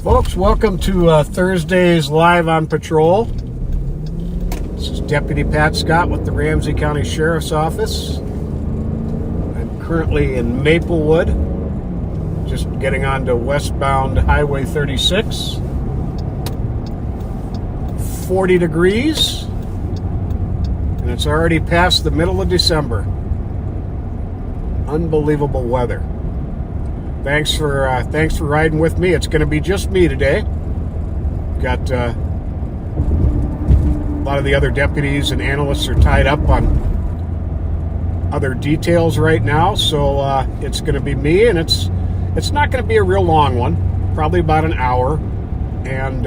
Folks, welcome to Thursday's Live on Patrol. This is Deputy Pat Scott with the Ramsey County Sheriff's Office. I'm currently in Maplewood, just getting onto westbound Highway 36. 40 degrees, and it's already past the middle of December. Unbelievable weather. Thanks for riding with me. It's going to be just me today. Got a lot of the other deputies and analysts are tied up on other details right now, so it's going to be me, and it's not going to be a real long one, probably about an hour, and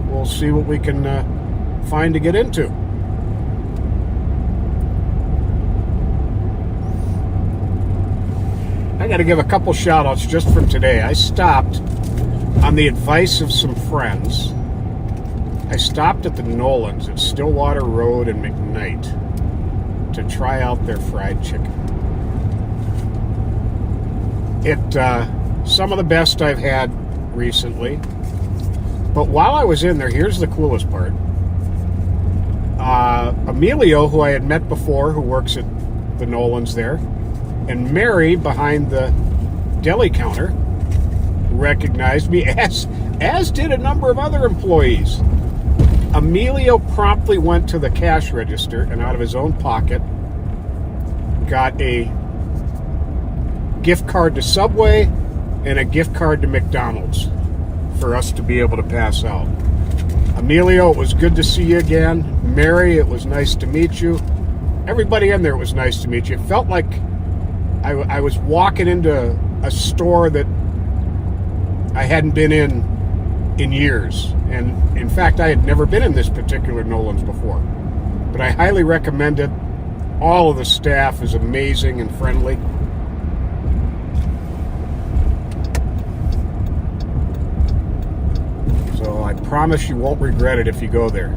we'll see what we can find to get into. I got to give a couple shout outs just from today. I stopped on the advice of some friends. I stopped at the Nolan's at Stillwater Road and McKnight to try out their fried chicken. Some of the best I've had recently. But while I was in there, here's the coolest part. Emilio, who I had met before, who works at the Nolan's there, and Mary behind the deli counter recognized me, as did a number of other employees. Emilio promptly went to the cash register and out of his own pocket got a gift card to Subway and a gift card to McDonald's for us to be able to pass out. Emilio, it was good to see you again. Mary, it was nice to meet you. Everybody in there, it was nice to meet you. It felt like I was walking into a store that I hadn't been in years. And in fact, I had never been in this particular Nolan's before. But I highly recommend it. All of the staff is amazing and friendly. So I promise you won't regret it if you go there.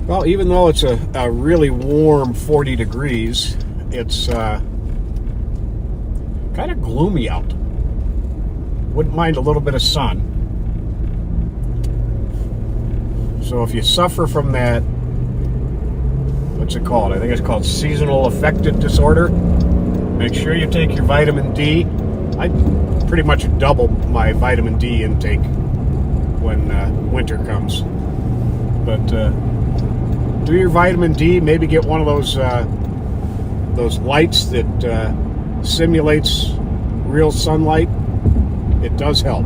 Well, even though it's a really warm 40 degrees, it's kind of gloomy out. Wouldn't mind a little bit of sun. So if you suffer from that, what's it called? I think it's called seasonal affective disorder. Make sure you take your vitamin D. I pretty much double my vitamin D intake when winter comes. But do your vitamin D. Maybe get one of those lights that simulates real sunlight. It does help.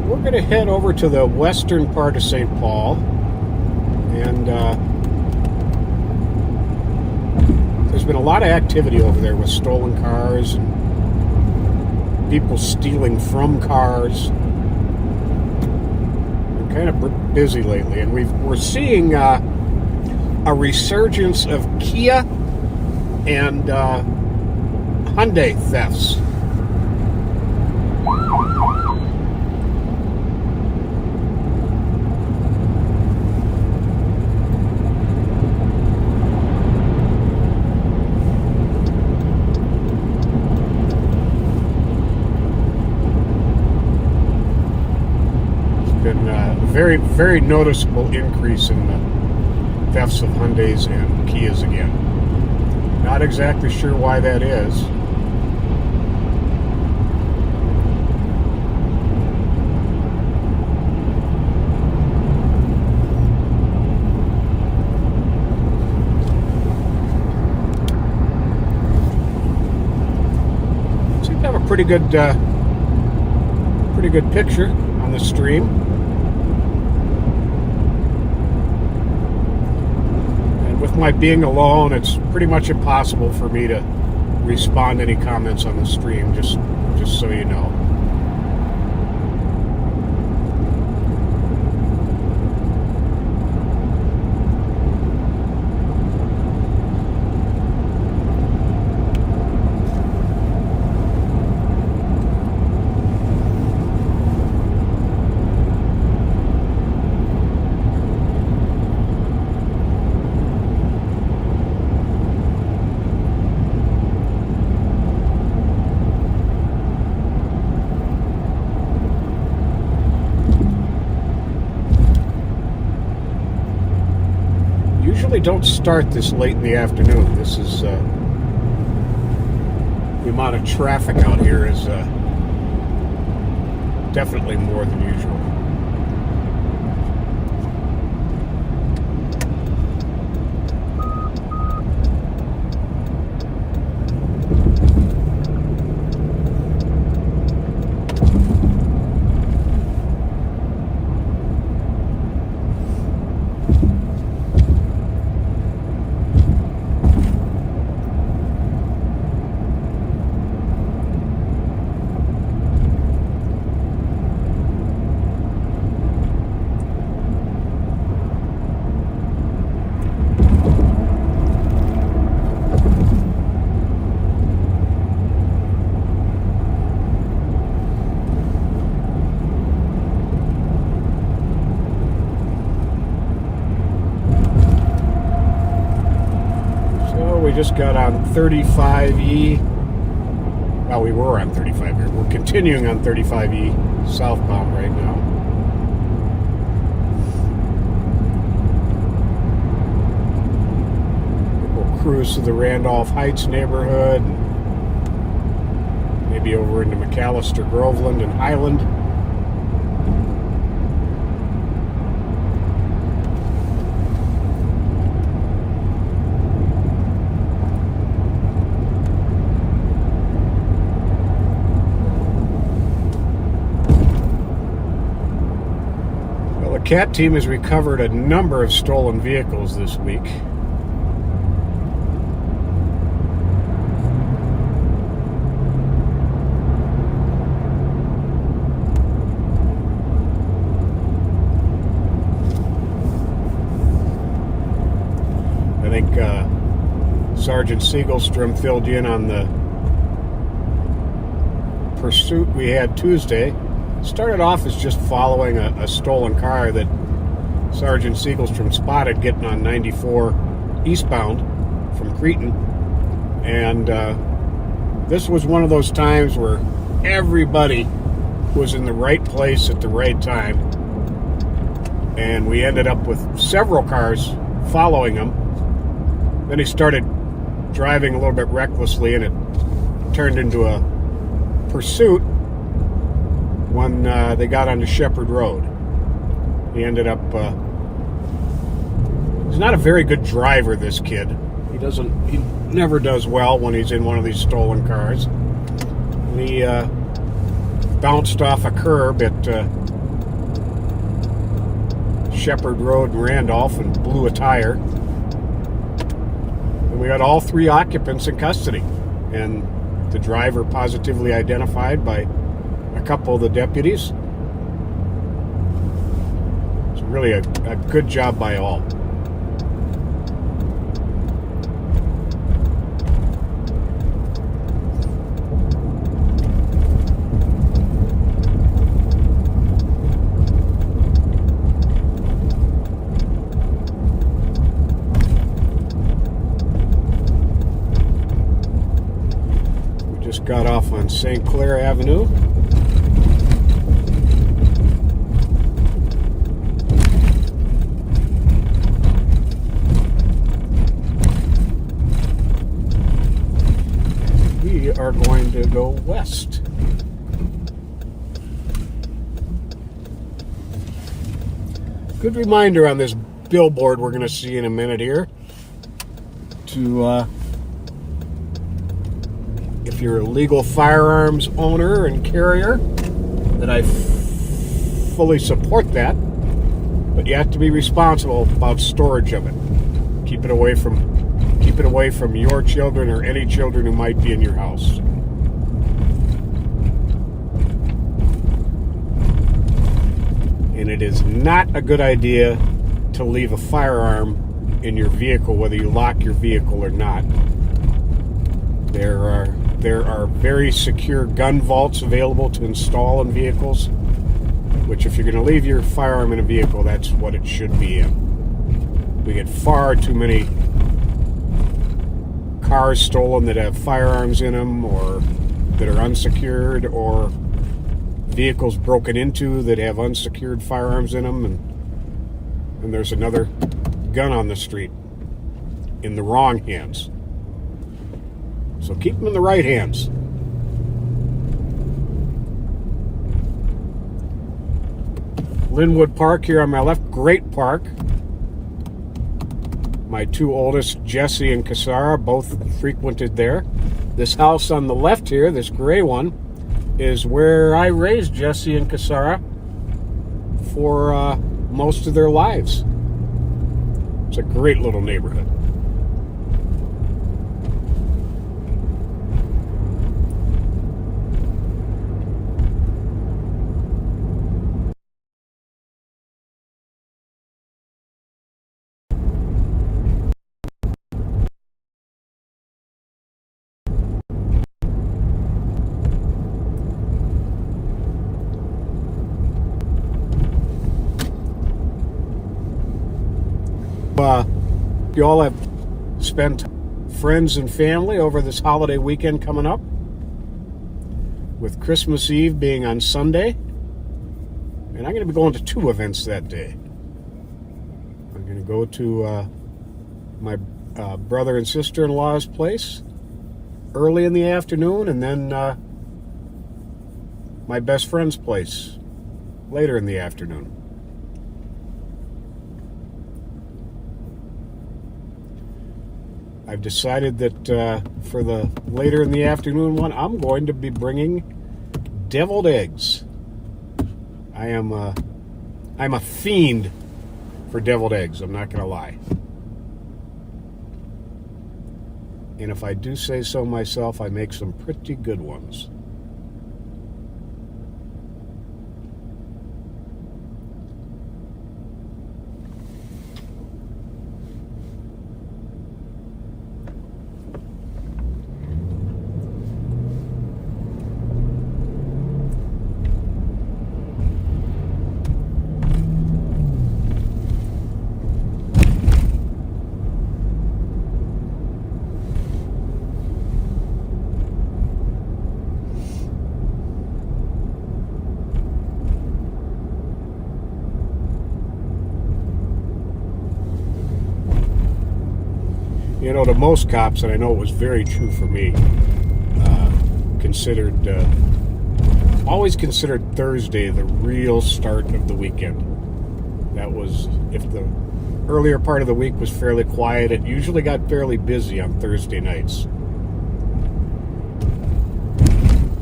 We're going to head over to the western part of St. Paul, and there's been a lot of activity over there with stolen cars and people stealing from cars. We're kind of busy lately, and we're seeing a resurgence of Kia and Hyundai thefts. Been a very, very noticeable increase in the thefts of Hyundais and Kias again. Not exactly sure why that is. Seem to have a pretty good picture on the stream. With my being alone, it's pretty much impossible for me to respond to any comments on the stream, just so you know. Usually don't start this late in the afternoon. This is the amount of traffic out here is definitely more than usual. We just got on 35E. Well, we were on 35 here. We're continuing on 35E southbound right now. We'll cruise to the Randolph Heights neighborhood, maybe over into McAllister, Groveland, and Highland. The CAT team has recovered a number of stolen vehicles this week. I think Sergeant Siegelstrom filled you in on the pursuit we had Tuesday. Started off as just following a stolen car that Sergeant Siegelstrom spotted getting on 94 eastbound from Cretin. And this was one of those times where everybody was in the right place at the right time. And we ended up with several cars following him. Then he started driving a little bit recklessly, and it turned into a pursuit when they got onto Shepherd Road. He ended up, he's not a very good driver, this kid. He never does well when he's in one of these stolen cars. And he bounced off a curb at Shepherd Road in Randolph and blew a tire. And we got all three occupants in custody. And the driver positively identified by a couple of the deputies. It's really a good job by all. We just got off on St. Clair Avenue. We are going to go west. Good reminder on this billboard we're going to see in a minute here to if you're a legal firearms owner and carrier, that I fully support that, but you have to be responsible about storage of it. Keep it away from your children or any children who might be in your house. And it is not a good idea to leave a firearm in your vehicle, whether you lock your vehicle or not. There are very secure gun vaults available to install in vehicles, which if you're going to leave your firearm in a vehicle, that's what it should be in. We get far too many cars stolen that have firearms in them or that are unsecured, or vehicles broken into that have unsecured firearms in them, and there's another gun on the street. in the wrong hands. So keep them in the right hands. Linwood Park here on my left, great park. My two oldest, Jesse and Casara, both frequented there. This house on the left here, this gray one, is where I raised Jesse and Casara for most of their lives. It's a great little neighborhood. You all have spent friends and family over this holiday weekend coming up, with Christmas Eve being on Sunday. And I'm going to be going to two events that day. I'm going to go to my brother and sister-in-law's place early in the afternoon, and then my best friend's place later in the afternoon. I've decided that for the later in the afternoon one, I'm going to be bringing deviled eggs. I'm a fiend for deviled eggs, I'm not going to lie. And if I do say so myself, I make some pretty good ones. You know, to most cops, and I know it was very true for me, always considered Thursday the real start of the weekend. That was, if the earlier part of the week was fairly quiet, it usually got fairly busy on Thursday nights.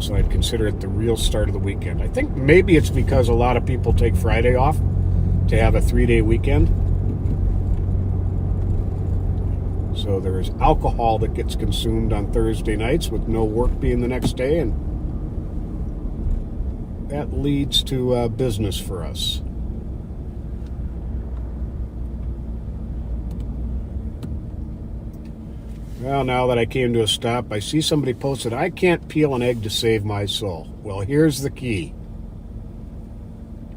So I'd consider it the real start of the weekend. I think maybe it's because a lot of people take Friday off to have a 3-day weekend. So there is alcohol that gets consumed on Thursday nights with no work being the next day, and that leads to business for us. Well, now that I came to a stop, I see somebody posted, "I can't peel an egg to save my soul." Well, here's the key.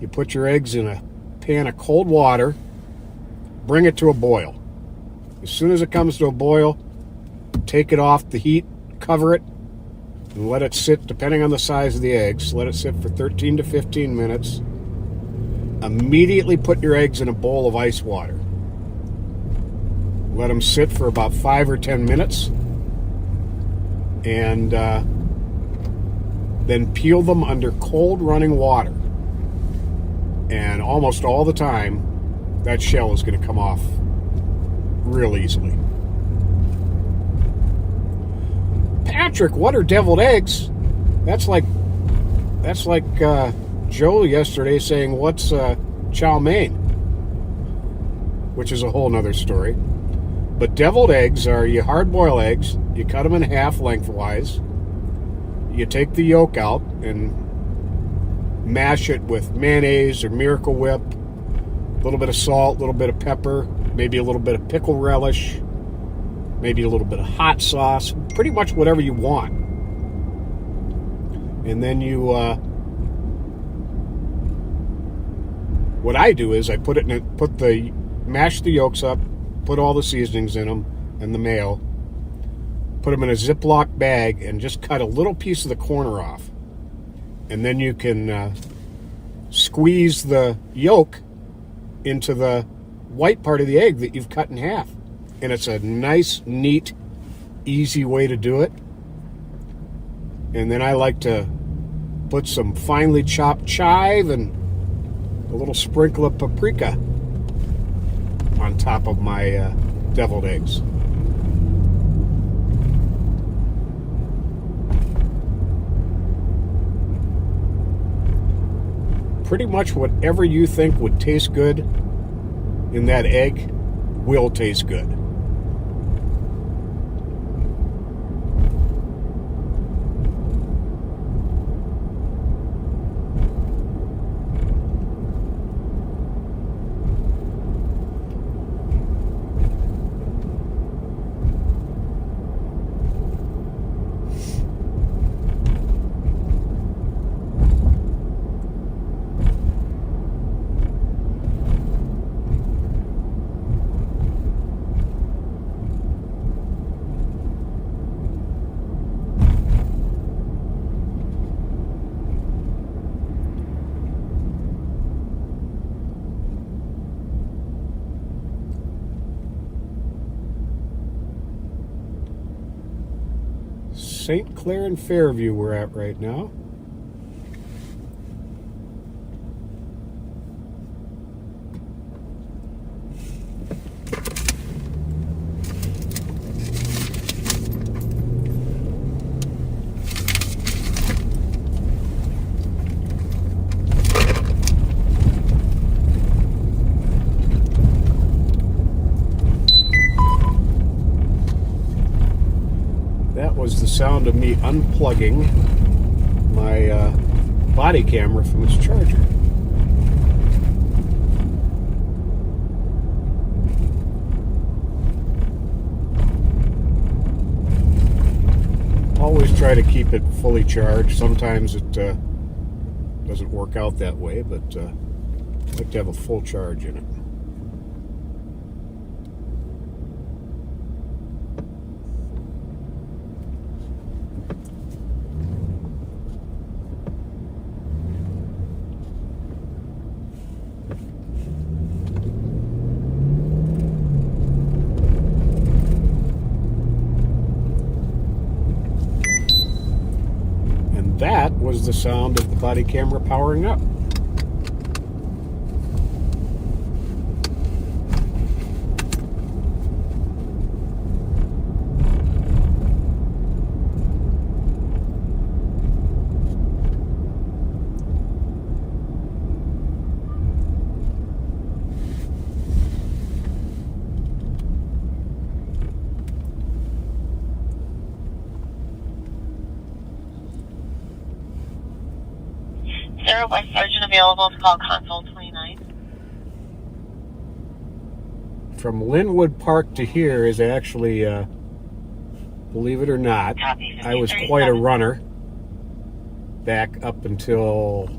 You put your eggs in a pan of cold water, bring it to a boil. As soon as it comes to a boil, take it off the heat, cover it, and let it sit, depending on the size of the eggs, let it sit for 13 to 15 minutes. Immediately put your eggs in a bowl of ice water. Let them sit for about 5 or 10 minutes, and then peel them under cold running water. And almost all the time, that shell is going to come off real easily. Patrick, what are deviled eggs? That's like Joe yesterday saying, "What's chow mein?" Which is a whole nother story. But deviled eggs are, you hard boil eggs, you cut them in half lengthwise, you take the yolk out and mash it with mayonnaise or Miracle Whip, a little bit of salt, a little bit of pepper, maybe a little bit of pickle relish, maybe a little bit of hot sauce, pretty much whatever you want. And then you, what I do is I mash the yolks up, put all the seasonings in them and the mayo, put them in a Ziploc bag, and just cut a little piece of the corner off. And then you can squeeze the yolk into the white part of the egg that you've cut in half. and it's a nice, neat, easy way to do it. And then I like to put some finely chopped chive and a little sprinkle of paprika on top of my deviled eggs. Pretty much whatever you think would taste good in that egg will taste good. St. Clair and Fairview we're at right now. Was the sound of me unplugging my body camera from its charger. Always try to keep it fully charged. Sometimes it doesn't work out that way, but I like to have a full charge in it. That was the sound of the body camera powering up. Sarah West Sergeant available to call console 29. From Linwood Park to here is actually, believe it or not, I was quite a runner back up until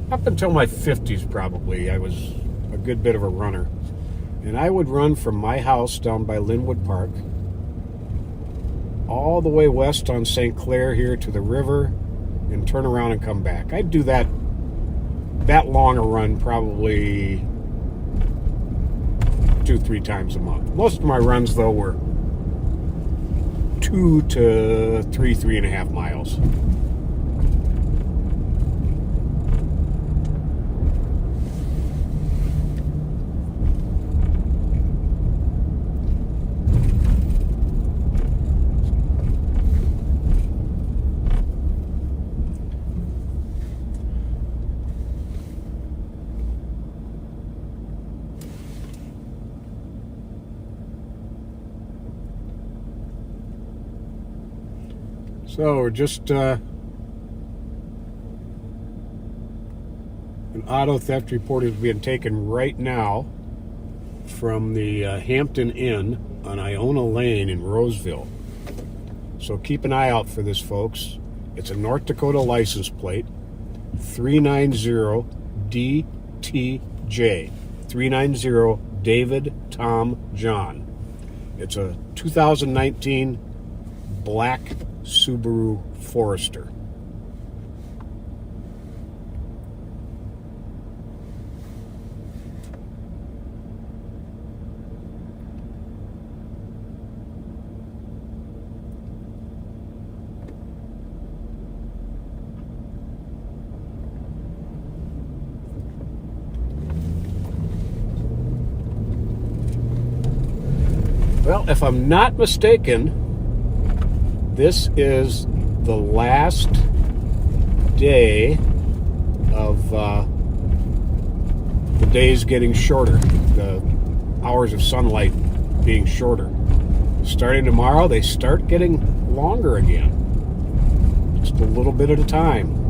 my 50s probably. I was a good bit of a runner. And I would run from my house down by Linwood Park all the way west on St. Clair here to the river and turn around and come back. I'd do that long a run probably 2-3 times a month. Most of my runs, though, were 2 to 3.5 miles. So we're just an auto theft report is being taken right now from the Hampton Inn on Iona Lane in Roseville. So keep an eye out for this, folks. It's a North Dakota license plate, 390DTJ, 390 David Tom John. It's a 2019 black Subaru Forester. Well, if I'm not mistaken, this is the last day of the days getting shorter, the hours of sunlight being shorter. Starting tomorrow, they start getting longer again. Just a little bit at a time.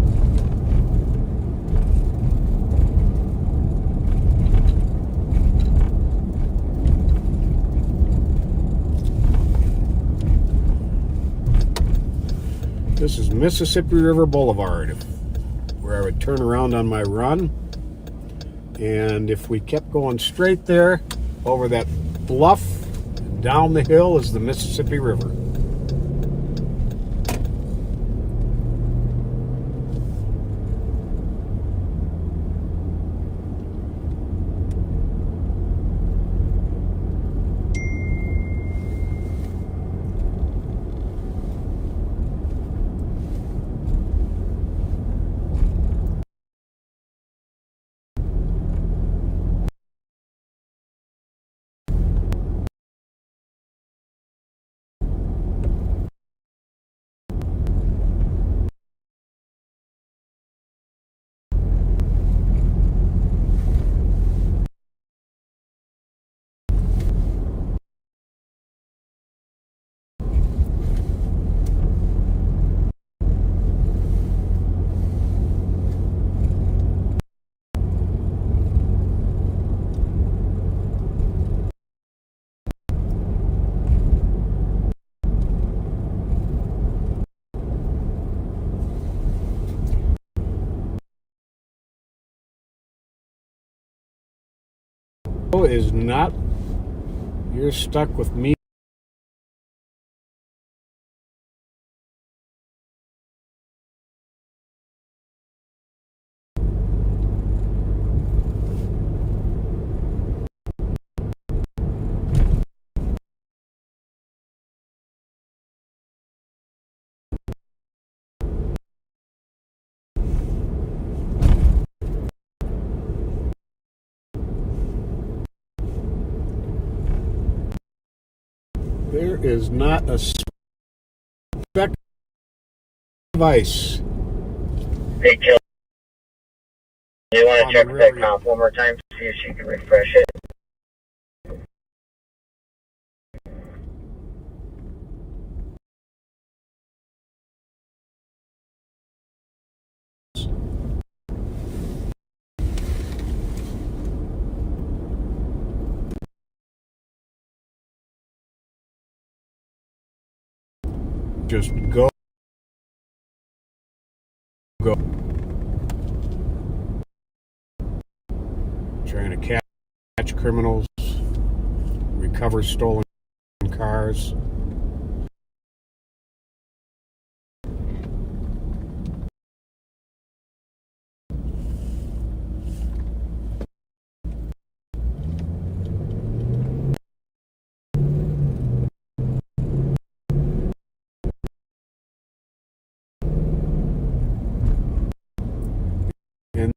This is Mississippi River Boulevard, where I would turn around on my run. And if we kept going straight there, over that bluff, down the hill is the Mississippi River. Is not, you're stuck with me. There is not a speck of ice. Hey, Jill, do you want to check that comp one more time to see if she can refresh it? Just go. Trying to catch criminals, recover stolen cars. And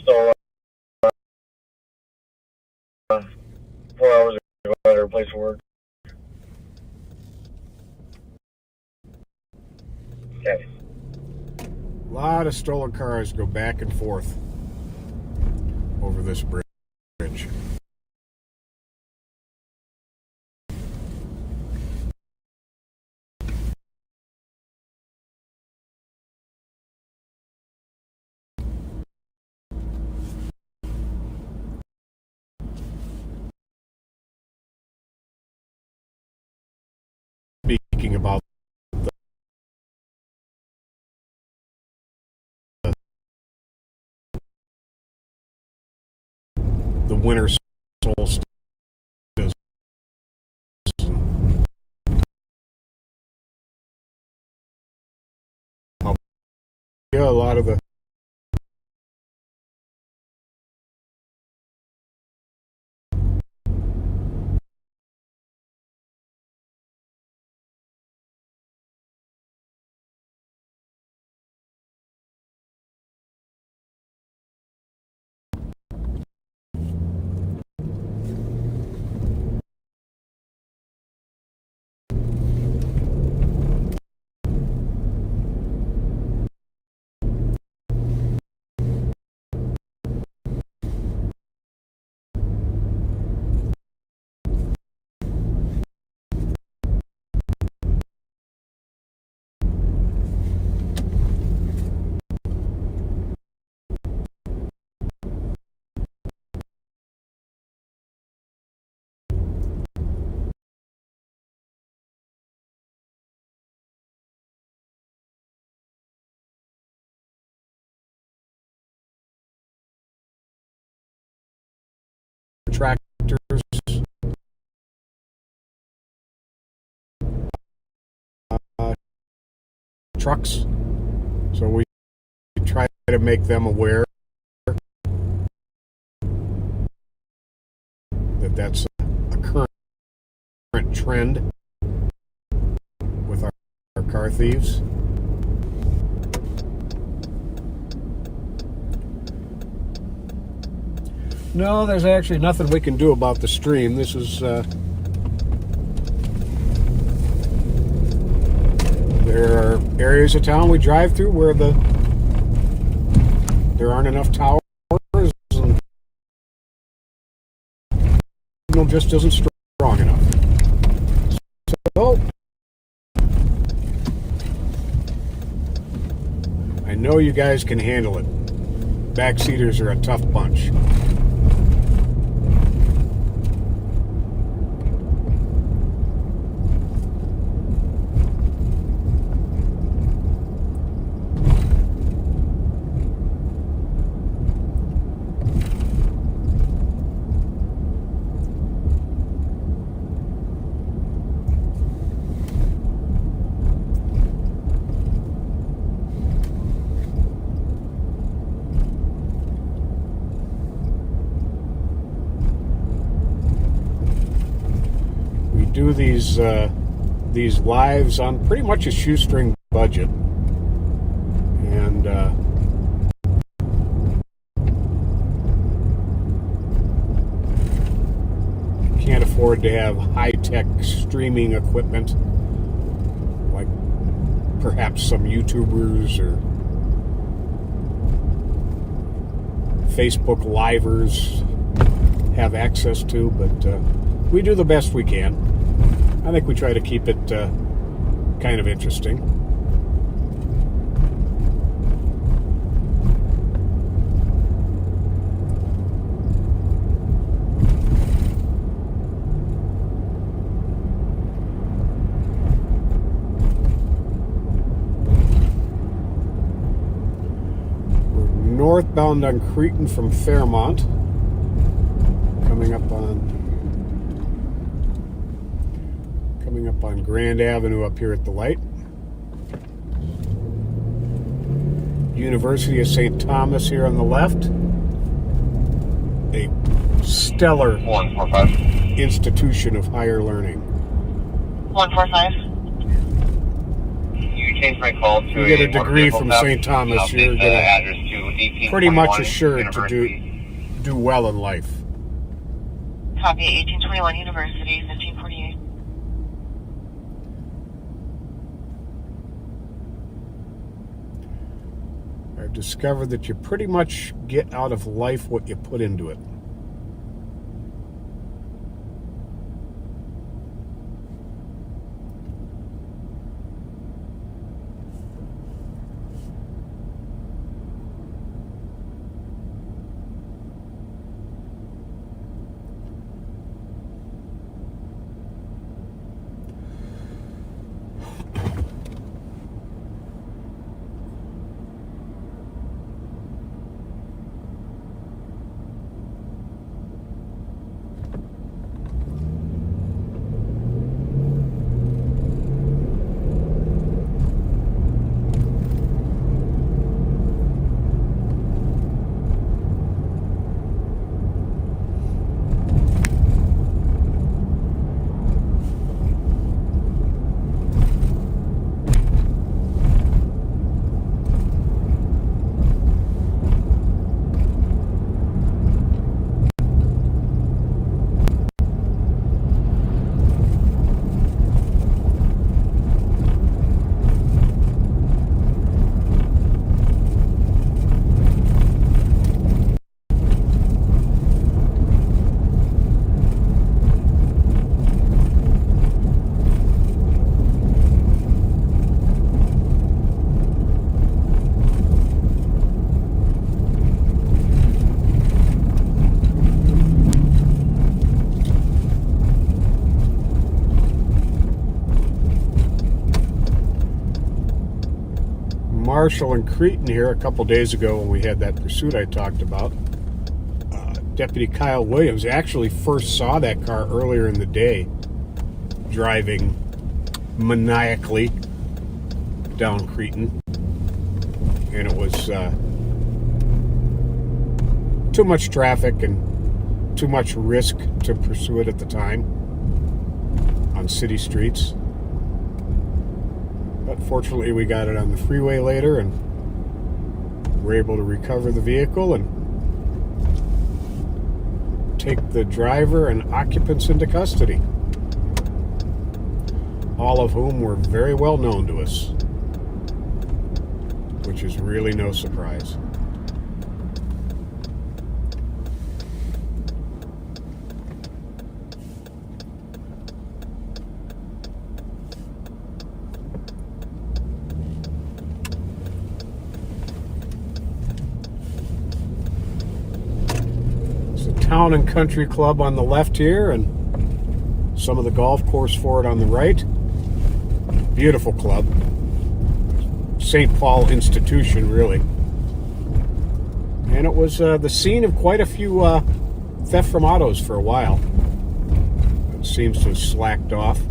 So, 4 hours ago at her place of work. Okay. a lot of stolen cars go back and forth over this bridge. Speaking about the winter solstice, yeah, a lot of the tractors, trucks. So we try to make them aware that that's a current trend with our car thieves. No, there's actually nothing we can do about the stream. This is there are areas of town we drive through where there aren't enough towers and the signal just isn't strong enough. So I know you guys can handle it. Backseaters are a tough bunch. Do these lives on pretty much a shoestring budget, and can't afford to have high-tech streaming equipment like perhaps some YouTubers or Facebook livers have access to, but we do the best we can. I think we try to keep it kind of interesting. We're northbound on Cretin from Fairmont, coming up on Grand Avenue up here at the light. University of St. Thomas here on the left. A stellar 145. institution of higher learning. 145. You changed my call to You get a degree from St. Thomas, you're pretty much assured to do well in life. Copy. 1821 University, 1548. I've discovered that you pretty much get out of life what you put into it. Marshall and Cretin here a couple days ago when we had that pursuit I talked about. Deputy Kyle Williams actually first saw that car earlier in the day, driving maniacally down Cretan, and it was too much traffic and too much risk to pursue it at the time on city streets. But fortunately, we got it on the freeway later and were able to recover the vehicle and take the driver and occupants into custody, all of whom were very well known to us, which is really no surprise. Town and Country Club on the left here, and some of the golf course for it on the right. Beautiful club. St. Paul institution, really. And it was the scene of quite a few theft from autos for a while. It seems to have slacked off.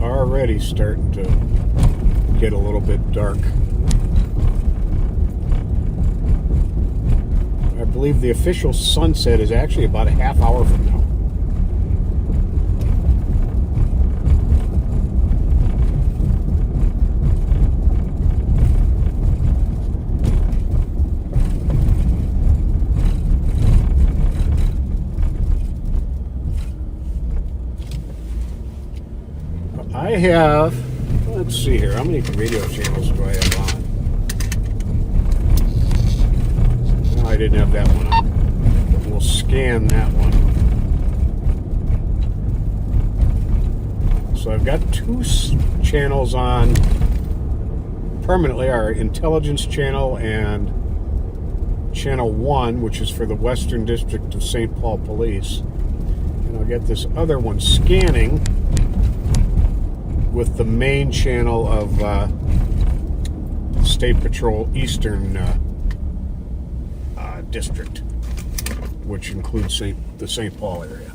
Already starting to get a little bit dark. I believe the official sunset is actually about a half hour from now. I have, let's see here, how many radio channels do I have on? No, I didn't have that one on. We'll scan that one. So I've got two channels on permanently, our intelligence channel and channel 1, which is for the Western District of St. Paul Police. And I'll get this other one scanning with the main channel of State Patrol Eastern District, which includes the St. Paul area.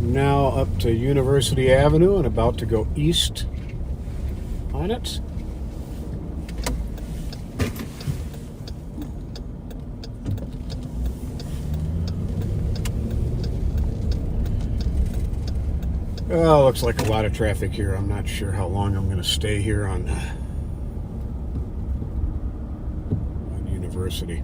Now up to University Avenue and about to go east on it. Oh, looks like a lot of traffic here. I'm not sure how long I'm going to stay here on University.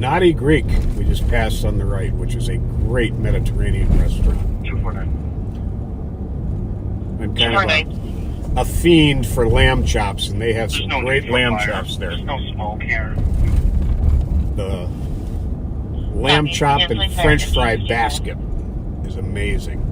Naughty Greek, we just passed on the right, which is a great Mediterranean restaurant. 249. I'm kind of a fiend for lamb chops, and they have some great lamb chops there. There's no smoke here. The lamb chop and French fry basket is amazing.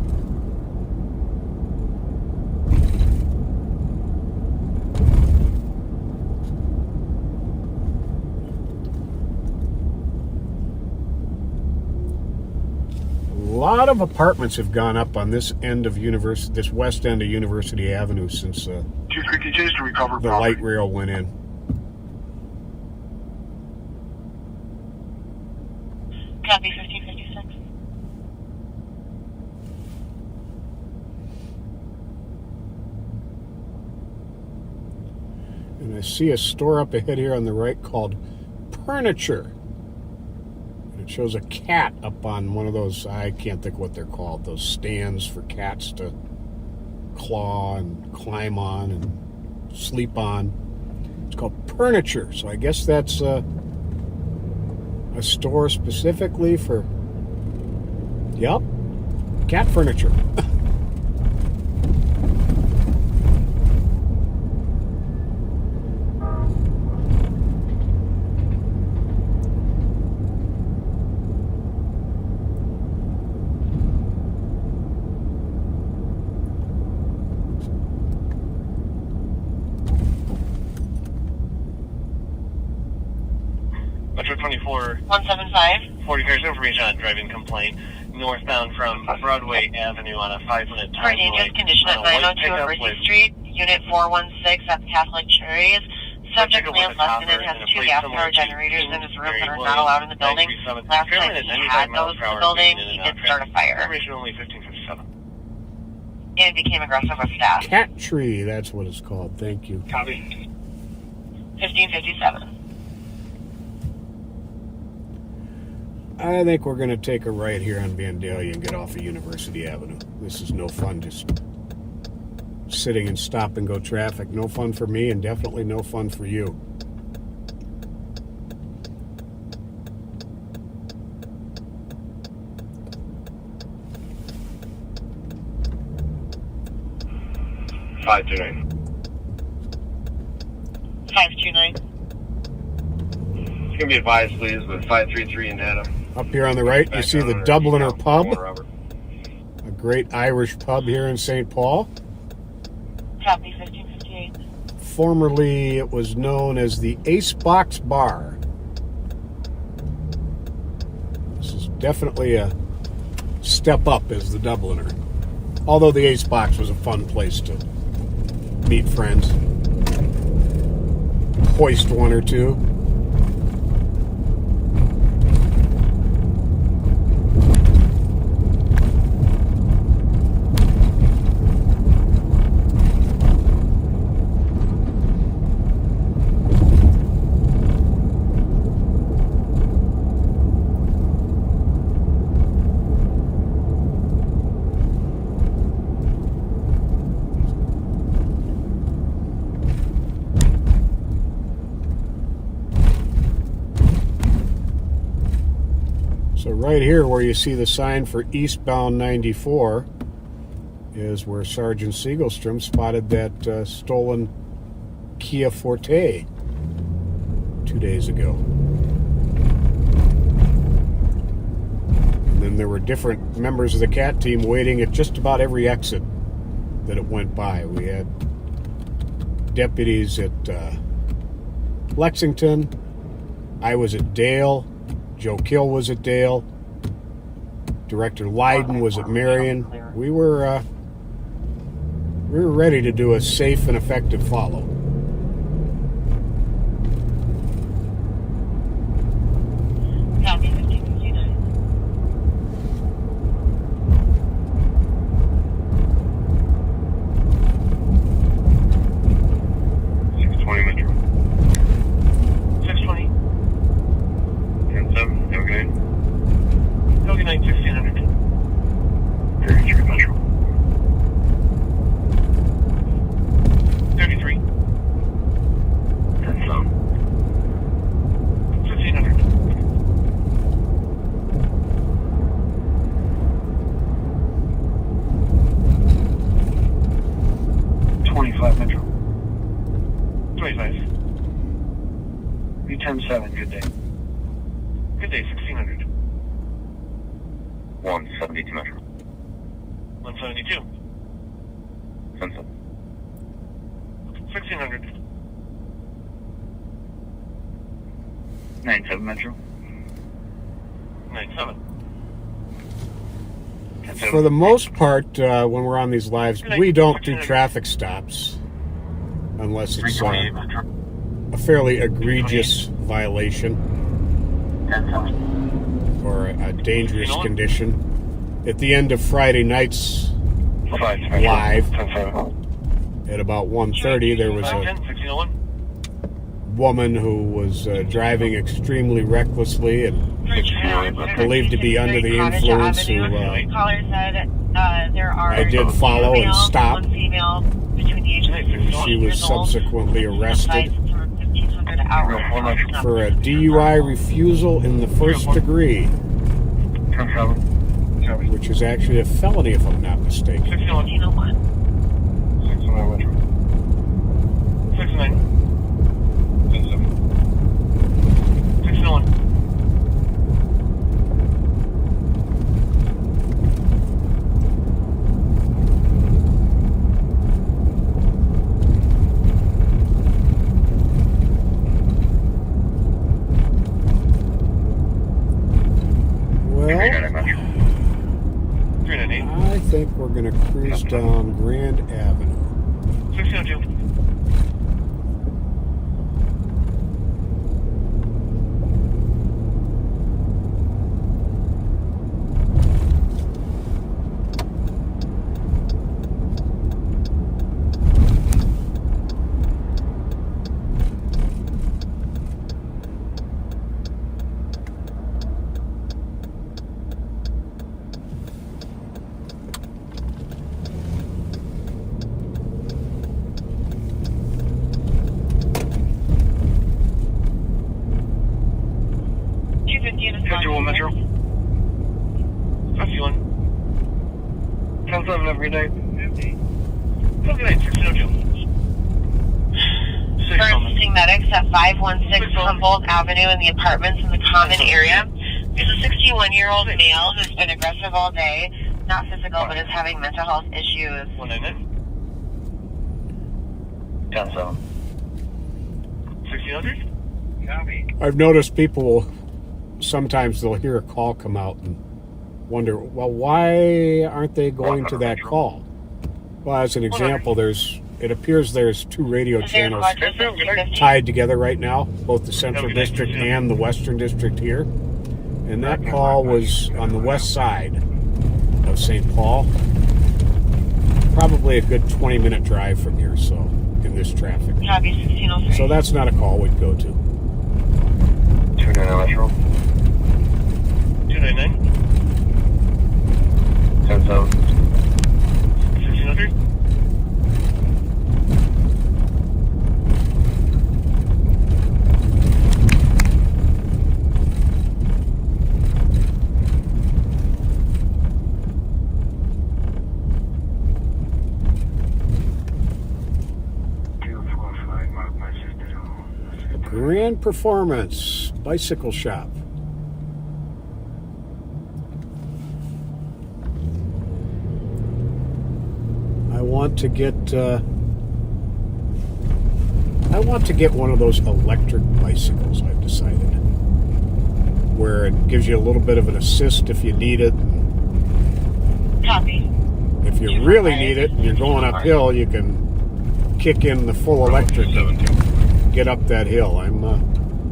A lot of apartments have gone up on this end of this west end of University Avenue since the light rail went in. Copy 1556. And I see a store up ahead here on the right called Furniture. It shows a cat up on one of those, I can't think what they're called, those stands for cats to claw and climb on and sleep on. It's called Furniture, so I guess that's a store specifically for, yep, cat furniture. Metro 24. 175. 40 pairs information on driving complaint. Northbound from Broadway Avenue on a 5-minute time For a dangerous condition at 902 University Street, Unit 416 at the Catholic Cherries. Subject male left and has 2 gas-powered generators in his room that are not allowed in the building. Last time he had those in the building, he did start a fire. Information only 1557. And became aggressive with staff. Cat Tree, that's what it's called. Thank you. Copy. 1557. I think we're going to take a right here on Vandalia and get off of University Avenue. This is no fun, just sitting in stop-and-go traffic. No fun for me, and definitely no fun for you. Five two nine. 529. It's gonna be advised, please, with 533 in data. Up here on the right, you see the Dubliner Pub, a great Irish pub here in St. Paul. Copy 1558. Formerly, it was known as the Ace Box Bar. This is definitely a step up as the Dubliner. Although the Ace Box was a fun place to meet friends, hoist one or two. So right here where you see the sign for eastbound 94 is where Sergeant Siegelstrom spotted that stolen Kia Forte 2 days ago. And then there were different members of the CAT team waiting at just about every exit that it went by. We had deputies at Lexington. I was at Dale. Joe Kill was at Dale. Director Leiden was at Marion. We were ready to do a safe and effective follow. Copy 1559. Metro. 620. 10-7. Have a good night. Go good night, 1600. 33 Metro. 33. 10-7. 1500. 10-7, good day. Good day, 1600. 172 Metro. 172. 10-7. 1600. 9-7 Metro. 97. For the most part, when we're on these lives, we don't do traffic stops unless it's 328 Metro. a fairly egregious violation 10-7. or a dangerous condition. At the end of Friday nights 5 live, 10-7. at about 1:30, there was 510, a 1601. woman who was driving extremely recklessly and believed to be under the influence who Caller said there are I did follow and stop. one female between the ages of 16 she was years old. subsequently arrested For 1,500 hours. for a DUI refusal in the first degree, 10-7. which is actually a felony if I'm not mistaken. 1601. 6-9 Metro. 69. 10-7. 1601. Well, 3-9 Metro. 398. I think we're going to cruise down Grand Avenue. 1602. Metro. 51. 10-7 every day. 1602. Emergency medics at 516 Humboldt Avenue in the apartments in the common area. There's a 61-year-old male who's been aggressive all day, not physical, but is having mental health issues. 199. 10-7. 1600. Copy. I've noticed people will sometimes they'll hear a call come out and wonder, well, why aren't they going to that call? Well, as an example, it appears there's two radio channels tied together right now, both the Central District and the Western District here. And that call was on the west side of St. Paul. Probably a good 20-minute drive from here, so in this traffic. Copy 1603. So that's not a call we'd go to. 299 Metro. 299. 10-7. 1600. Grand Performance Bicycle Shop. I want to get one of those electric bicycles, I've decided, where it gives you a little bit of an assist if you need it. Copy. If you really need it and you're going uphill, you can kick in the full electric and get up that hill. I'm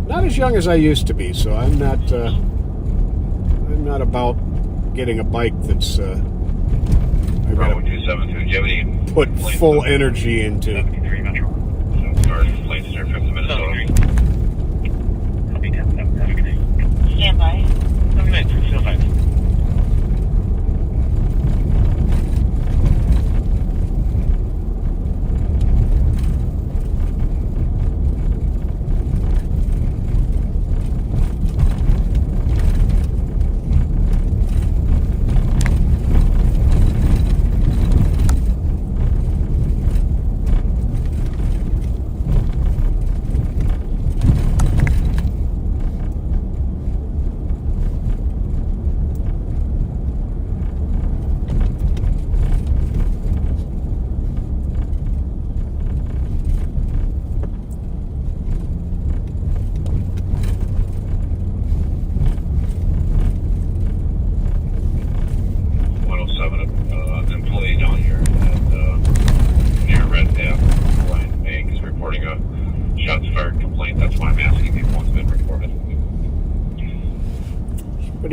not as young as I used to be, so I'm not about getting a bike that's I've got to 272. Do you have any put full energy into. 73 Metro. So start plates there, 50 Minnesota. Copy 10-7. Have a good day. Stand by. 79. 1605.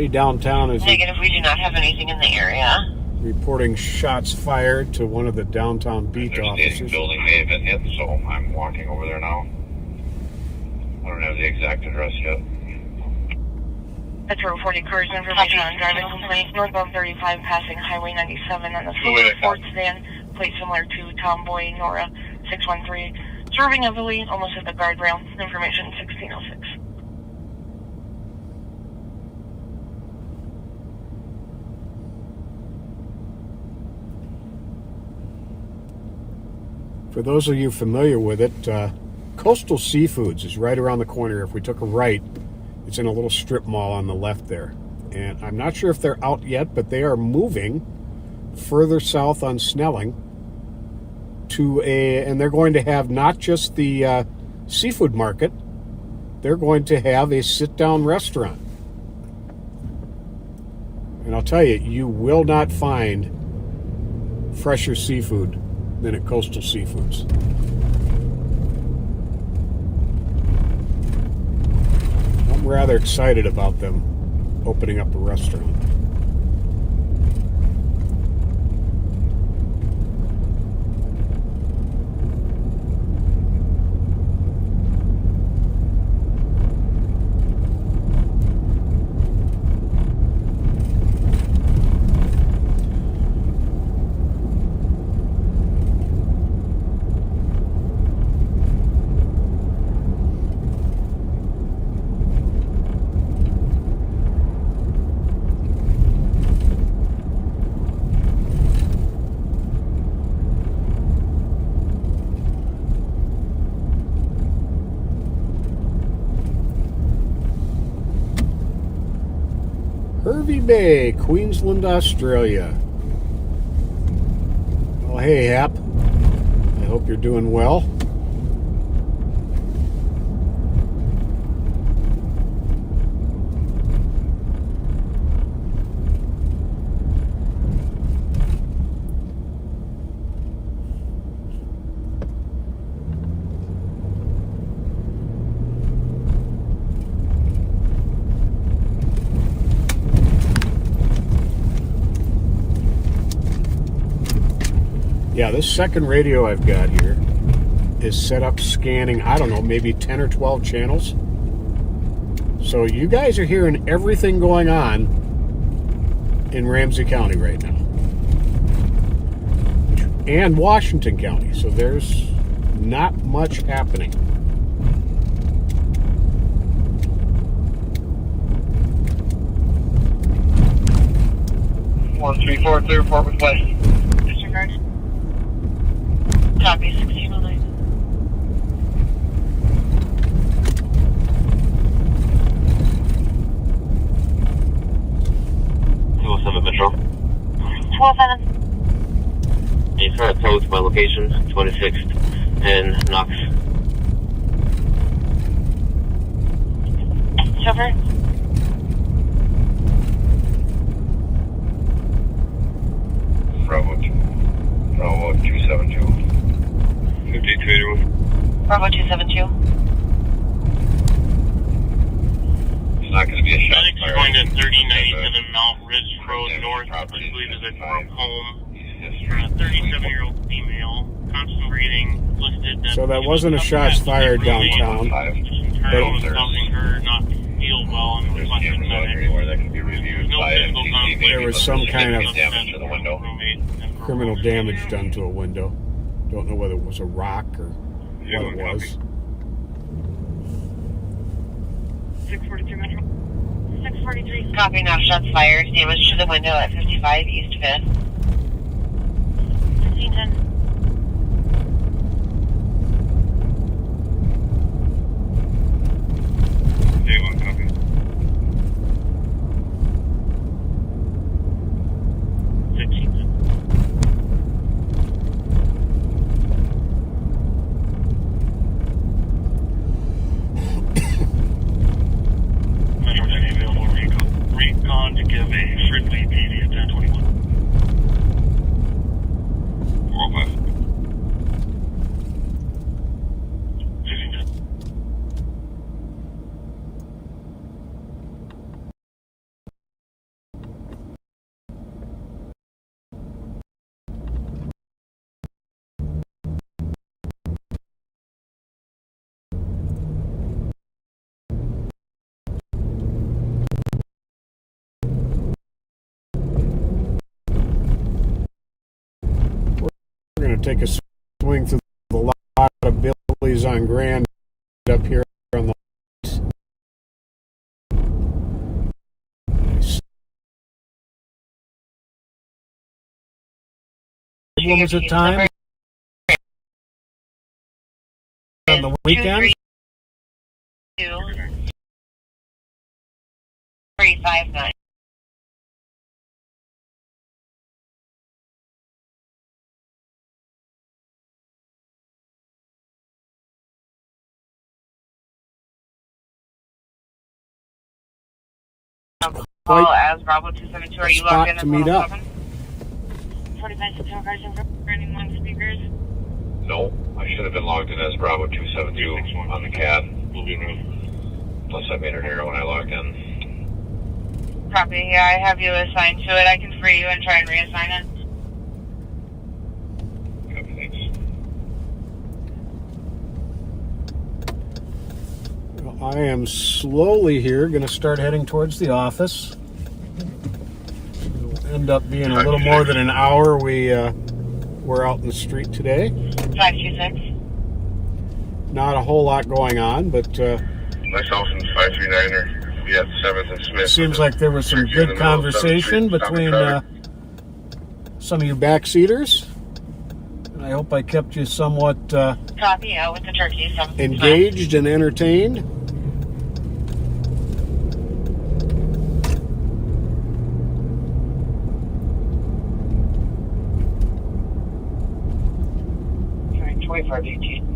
Somebody downtown is Negative, we do not have anything in the area. reporting shots fired to one of the downtown beat officers. Building may have been hit, so I'm walking over there now. I don't have the exact address yet. Metro 40 cars information on driving complaint northbound 35 passing Highway 97 on the silver Ford sedan, plate similar to Tomboy Nora 613. Swerving heavily, almost at the guardrail. Information 1606. For those of you familiar with it, Coastal Seafoods is right around the corner. If we took a right, it's in a little strip mall on the left there. And I'm not sure if they're out yet, but they are moving further south on Snelling and they're going to have not just the seafood market, they're going to have a sit-down restaurant. And I'll tell you, you will not find fresher seafood than at Coastal Seafoods. I'm rather excited about them opening up a restaurant. Hervey Bay, Queensland, Australia. Well, hey, Hap. I hope you're doing well. Yeah, this second radio I've got here is set up scanning, I don't know, maybe 10 or 12 channels. So you guys are hearing everything going on in Ramsey County right now. And Washington County, so there's not much happening. One 3-4, clear report with West. Disregard. Copy 1609. Metro. 207. You try to tow to my location, 26th and Knox. Chauffeur. Bravo 272. 5281. Bravo 272. It's not going to be a shot. I think we're going to 3097 Mount Ridge Road North, I believe is a group home. 37-year-old female, constant breathing, listed. So that wasn't a shots fired downtown. Causing her not to feel well and There's reflected cameras out medics. everywhere that can be reviewed No by physical MTC. conflict. There was some kind of damage to the window. criminal damage done to a window. Don't know whether it was a rock or what it was. 643 Metro. 643. Copy, now shots fired. Damage to the window at 55 East 5th. 1610. J1 copy. 1610. Metro 10 available recon to give a Fridley PD at 1021. 405. going to take a swing through the lot of Billy's on Grand up here on the what was the time on the weekend? 359. Call as Bravo 272. Are you logged in to meet up. 45 September cars over running on speakers. No, I should have been logged in as Bravo 272 on the CAD. Unless I made an error when I logged in. Copy. Yeah, I have you assigned to it. I can free you and try and reassign it. Copy, thanks. I am slowly here going to start heading towards the office. It'll end up being a little more than an hour. We're out in the street today. 526. Not a whole lot going on, but Myself and 539 are be at 7th and Smith. seems like there was some good conversation between some of you backseaters. And I hope I kept you somewhat Copy. Out with the turkey. engaged and entertained. Okay, 2518.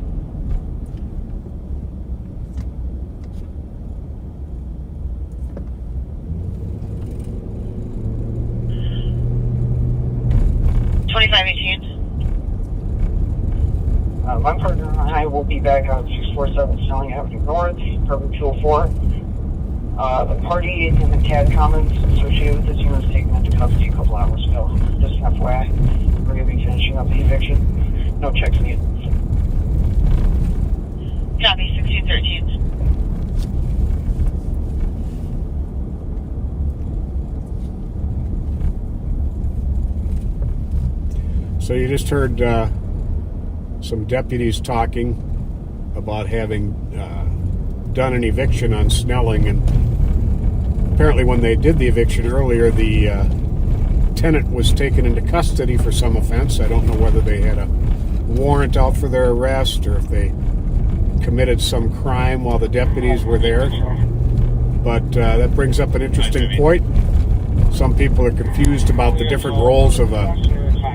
My partner and I will be back on 647 Snelling Avenue North, Carbon Fuel 4. The party and the CAD comments associated with this unit was taken into custody a couple hours ago. Just FYI, we're going to be finishing up the eviction. No checks needed. Copy. 1613. So you just heard some deputies talking about having done an eviction on Snelling, and apparently when they did the eviction earlier, the tenant was taken into custody for some offense. I don't know whether they had a warrant out for their arrest or if they committed some crime while the deputies were there. But that brings up an interesting point. Some people are confused about the different roles of a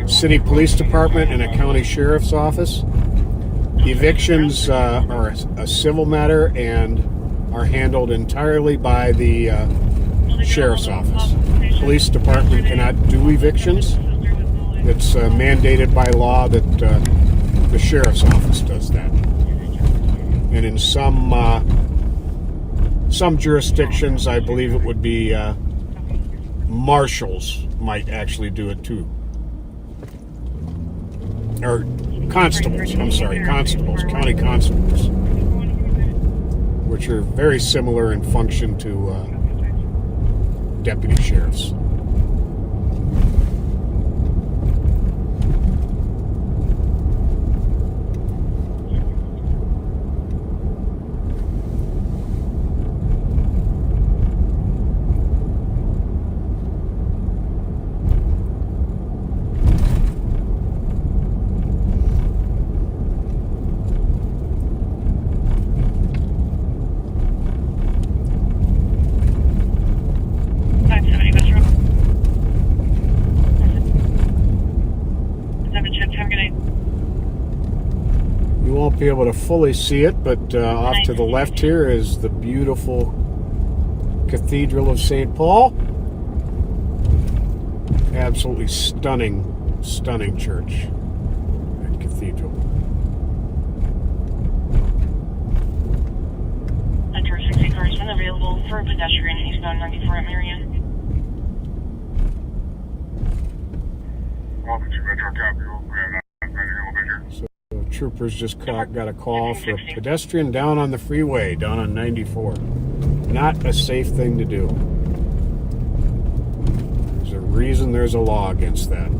city police department and a county sheriff's office. Evictions are a civil matter and are handled entirely by the sheriff's office. Police department cannot do evictions. It's mandated by law that the sheriff's office does that. And in some jurisdictions, I believe it would be marshals might actually do it too. Or constables, constables, county constables, which are very similar in function to deputy sheriffs. You won't be able to fully see it, but off to the left here is the beautiful Cathedral of St. Paul. Absolutely stunning, stunning church and cathedral. Enter 60 cars available for a pedestrian eastbound 94 at Marion. Welcome to Metro Capital. We have not over here. So troopers just got a call for a pedestrian down on the freeway, down on 94. Not a safe thing to do. There's a reason there's a law against that.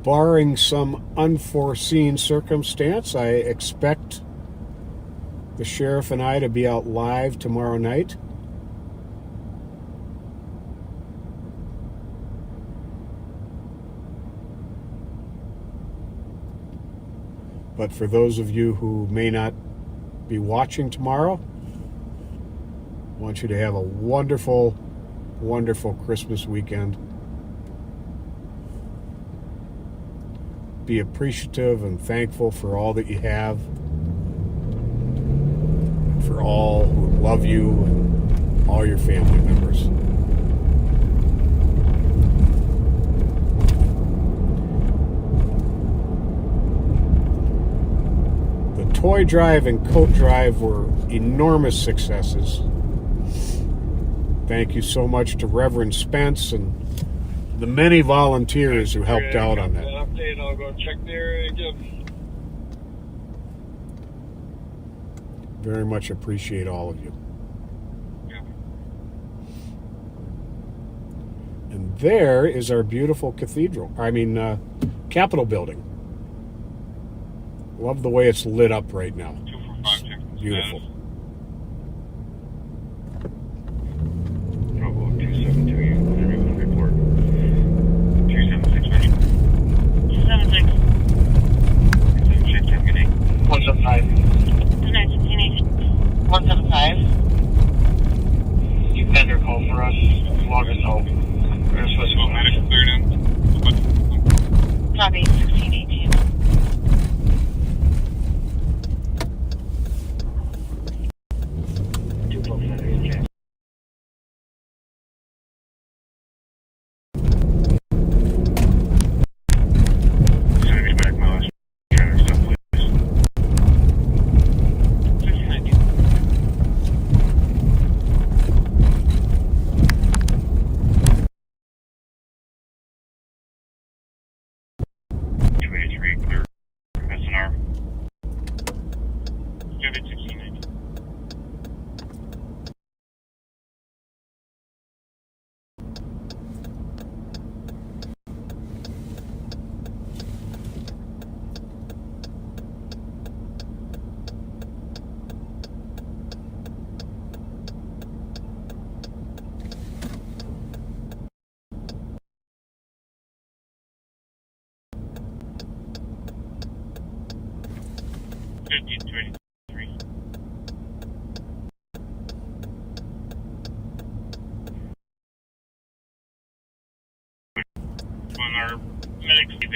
barring some unforeseen circumstance, I expect the sheriff and I to be out live tomorrow night. But for those of you who may not be watching tomorrow, I want you to have a wonderful, wonderful Christmas weekend. Be appreciative and thankful for all that you have, and for all who love you and all your family members. The toy drive and coat drive were enormous successes. Thank you so much to Reverend Spence and the many volunteers who helped out on that. Update. I'll go check the area again. Very much appreciate all of you. Yeah. And there is our beautiful Capitol building. Love the way it's lit up right now. 245 check. Beautiful. Bravo 272, you everyone report. 276 ready. 276. Check, good day. 175. 175. You vendor call for us. Log us out. We're supposed to go Medical cleared in. Copy 1618. Send me back my last trailer stuff, please. 1619. 283 clear. SNR. Give it 1619.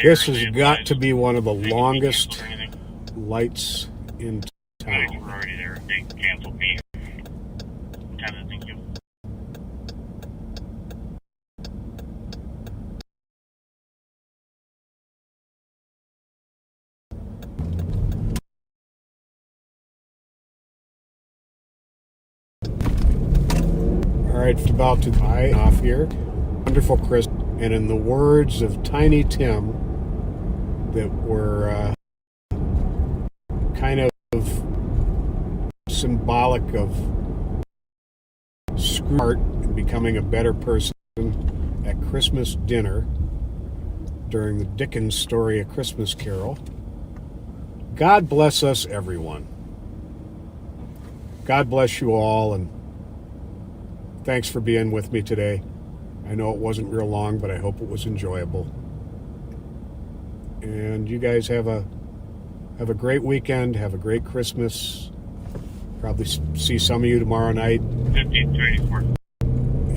This has got to be one of the longest lights in Medics town. were already there. They canceled me. Kind of thank you. All right, about to tie off here. Wonderful Chris, and in the words of Tiny Tim, that were kind of symbolic of smart and becoming a better person at Christmas dinner during the Dickens story A Christmas Carol. God bless us, everyone. God bless you all, and thanks for being with me today. I know it wasn't real long, but I hope it was enjoyable. And you guys have a great weekend. Have a great Christmas. Probably see some of you tomorrow night. 1534.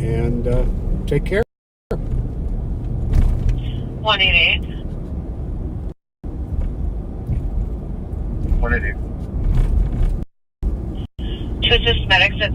And take care. 188. 188. To assist medics at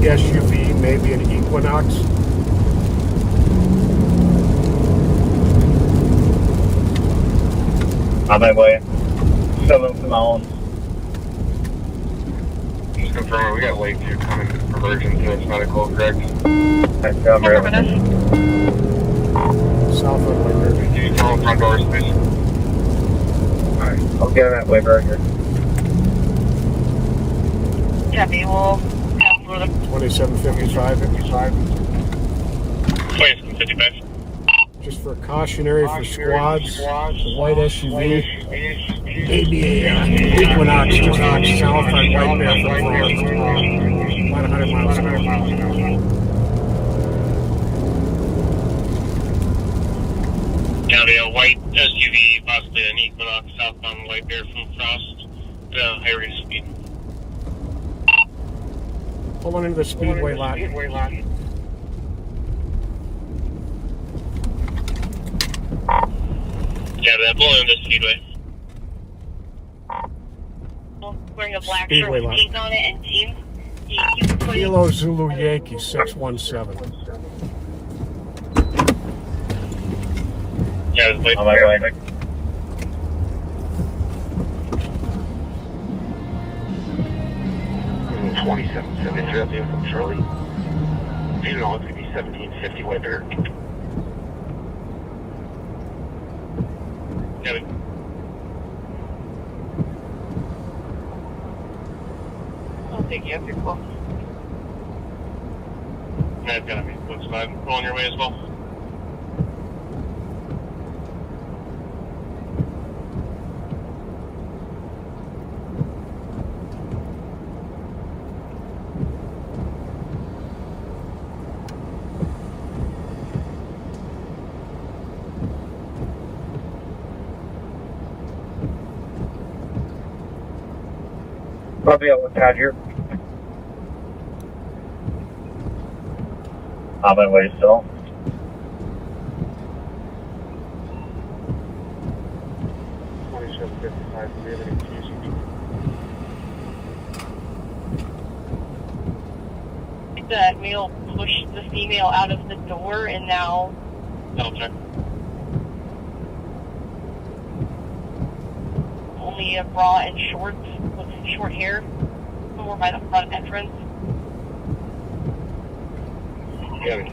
SUV, maybe an Equinox. On my way. 7 Mounds. Just confirming, we got late 2 coming from Virgin to medical, correct? I'm ready. South of White Bear. Can you tell them front doors, please? Alright, I'll get that way right here. Copy, we'll have for the 2755. 2755. Just for cautionary for squads, the white SUV. Maybe a Equinox just south on White Bear from Florida. About 100 miles an hour. Copy, a white SUV, possibly an Equinox southbound White Bear from Frost. High rate of speed. Pulling into the speedway lot. Yeah, that pulling into Speedway. wearing a black Speedway shirt with lot. jeans on it and jeans. He keeps putting Kilo Zulu Yankee 617. Yeah, it's late. On my way. Mm, 2773 from Shirley. You know, it's going to be 1750 White Bear. Copy. I'll take you up your call. Yeah, I've got me. Looks fine. Rolling your way as well. I'll be able to pad here. On my way still. That male pushed the female out of the door and now Double check. only a bra and shorts with short hair. Somewhere by the front entrance. Yeah.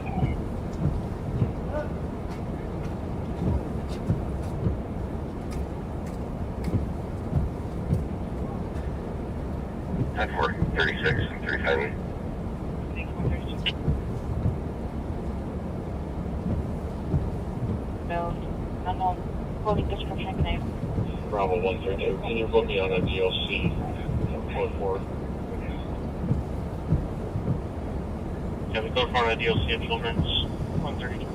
10-4, 36 and 35. No, unknown clothing description name. Bravo 132. Can you book me on a DLC? 4-4. Yeah, we go for a DLC at Children's 130.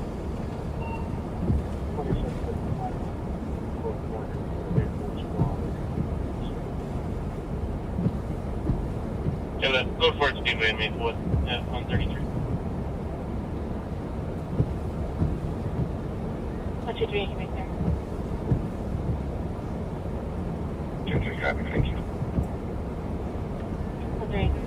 Yeah, that go for it Speedway and Maplewood at 133. 123, you can make there. Just copy, thank you. 133.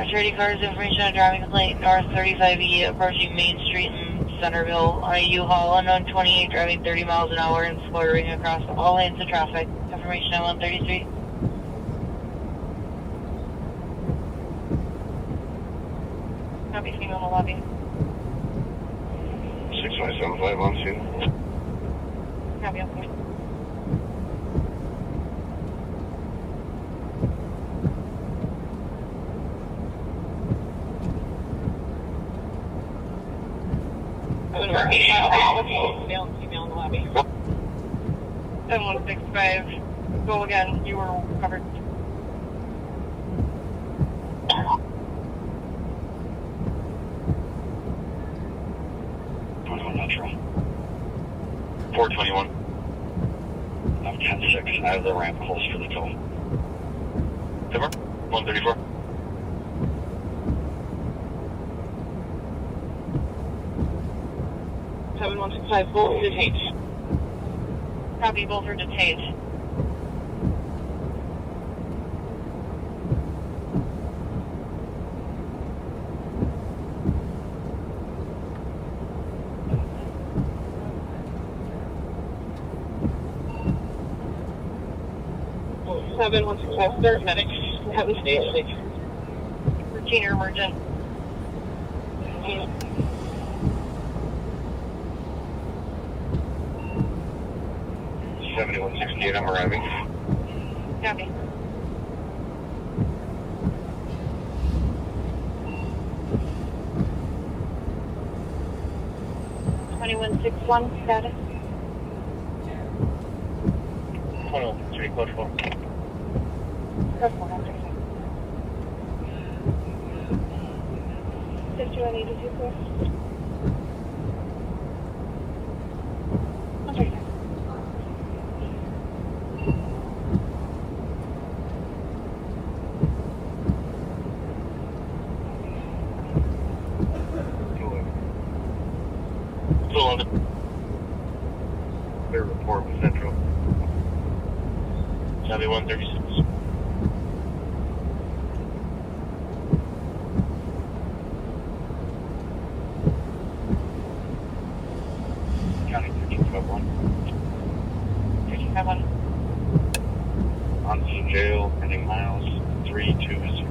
Security cars information on driving complaint north 35E approaching Main Street in Centerville on a U-Haul unknown 28 driving 30 miles an hour and slurring across all lanes of traffic. Information on 133. Copy, female in the lobby. 6575 on scene. Copy, on point. Male and female in the lobby. 7165. Go again. You were covered. Metro. 421. I'm 10-6 out of the ramp close to the tow. Timber? 134. 7165, both detained. Copy, both are detained. Oh, 7165, start medic. Have a stage. Routine or emergent? 7168, I'm arriving. Copy. $2161 status. 2163, code 4. Code 4, I'm taking. 5182, clear. I'm taking. Still on the clear report with Central. 7136. County 1351. 1351. On scene jail, heading miles 320.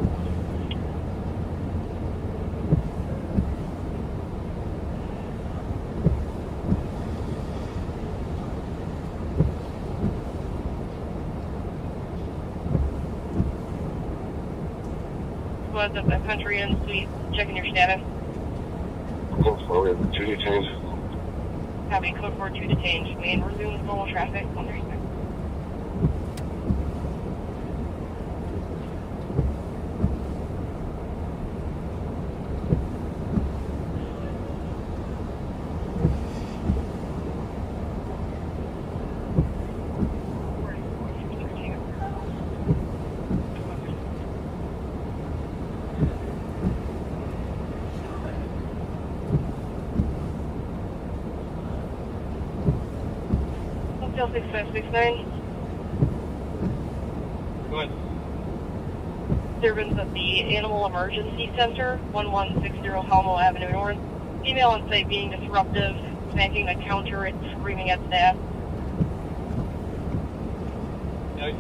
Was of the country in suite, checking your status. Code 4, we have 2 detained. Copy, code 4, 2 detained. Main resumes normal traffic. Understood. Hotel 6569. Go ahead. Servants of the Animal Emergency Center, 1160 Halmo Avenue North. Female on site being disruptive, smacking the counter and screaming at staff. Nice.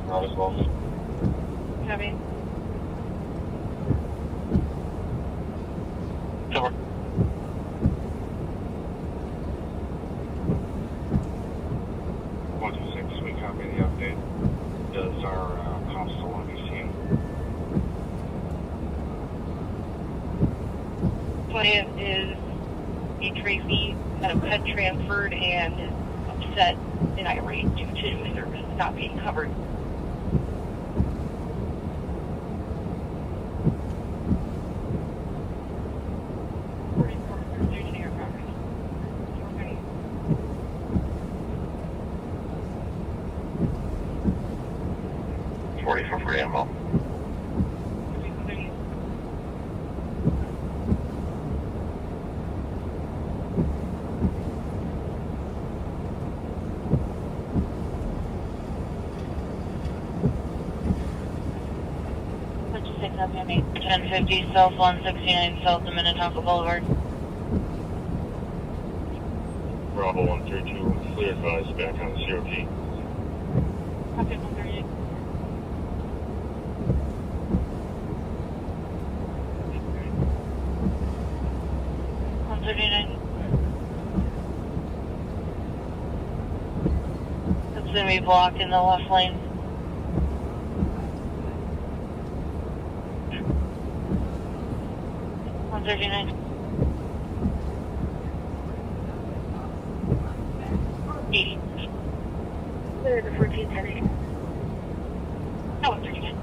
Not as well. Copy. Cover. We copy the update. Does our constable want to be seen? Client is a Tracy, had a pet transferred and is upset and irate due to service not being covered. For ammo. What'd you say, Copy? 1050 South 169 South of Minnetonka Boulevard. Bravo 132, clear advised back on CRP. Copy, 138. It's going to be blocked in the left lane. $139. 80. Clear the 1410. No, 139.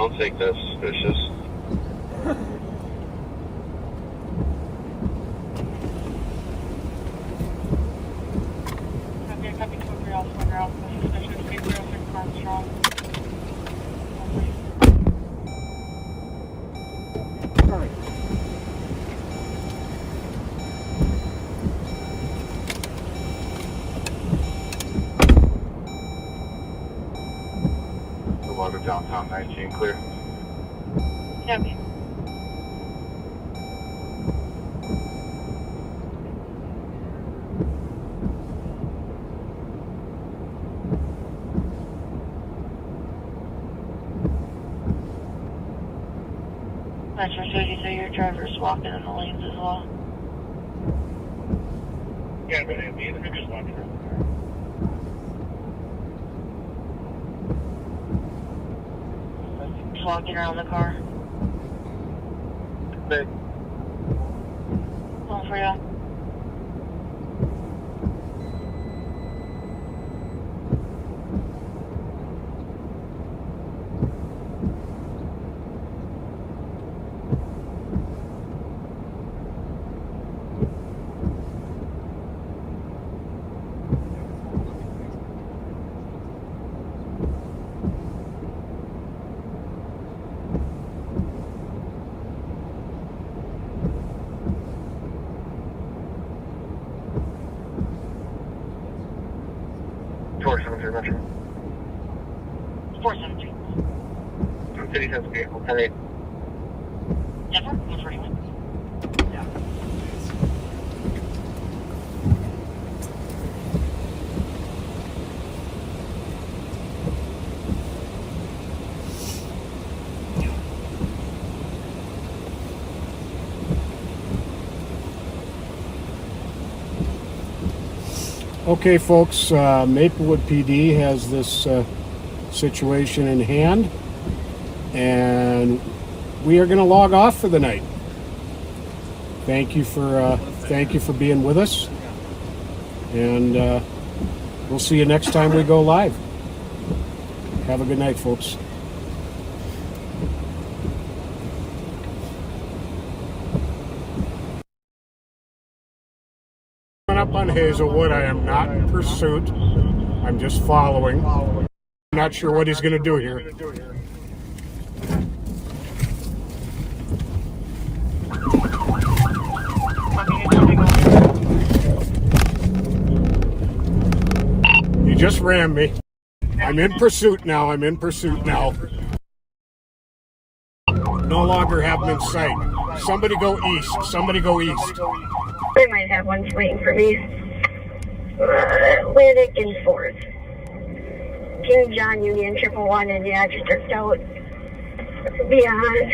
don't think that's suspicious. Copy 2-3 Alpha Ground. Suspicious 806 Armstrong. All right. The water downtown 19 clear. Copy. Metro 2, so your driver's walking in the lanes as well. Yeah, but me and him just walking around Just walking around the car. Hey. Going for you. Metro. 472. City has a vehicle. 10-8. Denver, 141. Yeah. Okay, folks, Maplewood PD has this situation in hand, and we are going to log off for the night. Thank you for being with us, and we'll see you next time we go live. Have a good night, folks. Up on Hazelwood, I am not in pursuit. I'm just following. I'm not sure what he's going to do here. He just rammed me. I'm in pursuit now. No longer have him in sight. Somebody go east. They might have one waiting for me. Atlantic and 4th. King John Union 111 and yeah, just start out beyond.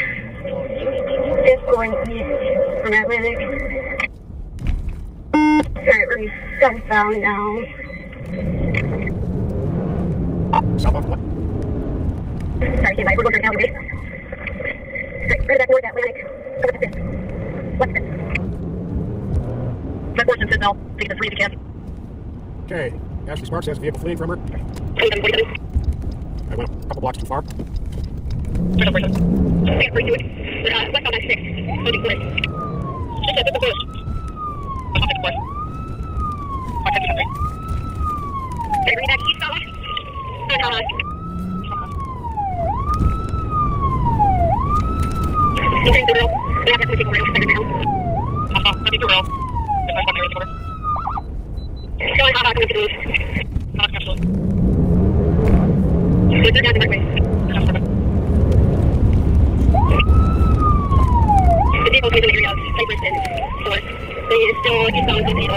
Just going east from Atlantic. Alright, we're southbound now. Sorry, Kim, we're going to Calgary. Right, right back north Atlantic. What's this? My fortune says now, take the 3 if you can. Okay, Ashley Sparks has a vehicle fleeing from her. I went a couple blocks too far. Take 3 to it. Westbound at 6. Holding clear. Just a bit of boost. I'm off at 4. Okay, bring it back east, fella. Hold on. Entering the rail. Yeah, that's taking rail. Second rail. Copy the rail. Going hot, going to the east. Absolutely. Good, down the right way. The vehicle is in the area of Cypress and 4th. They is still eastbound to the east.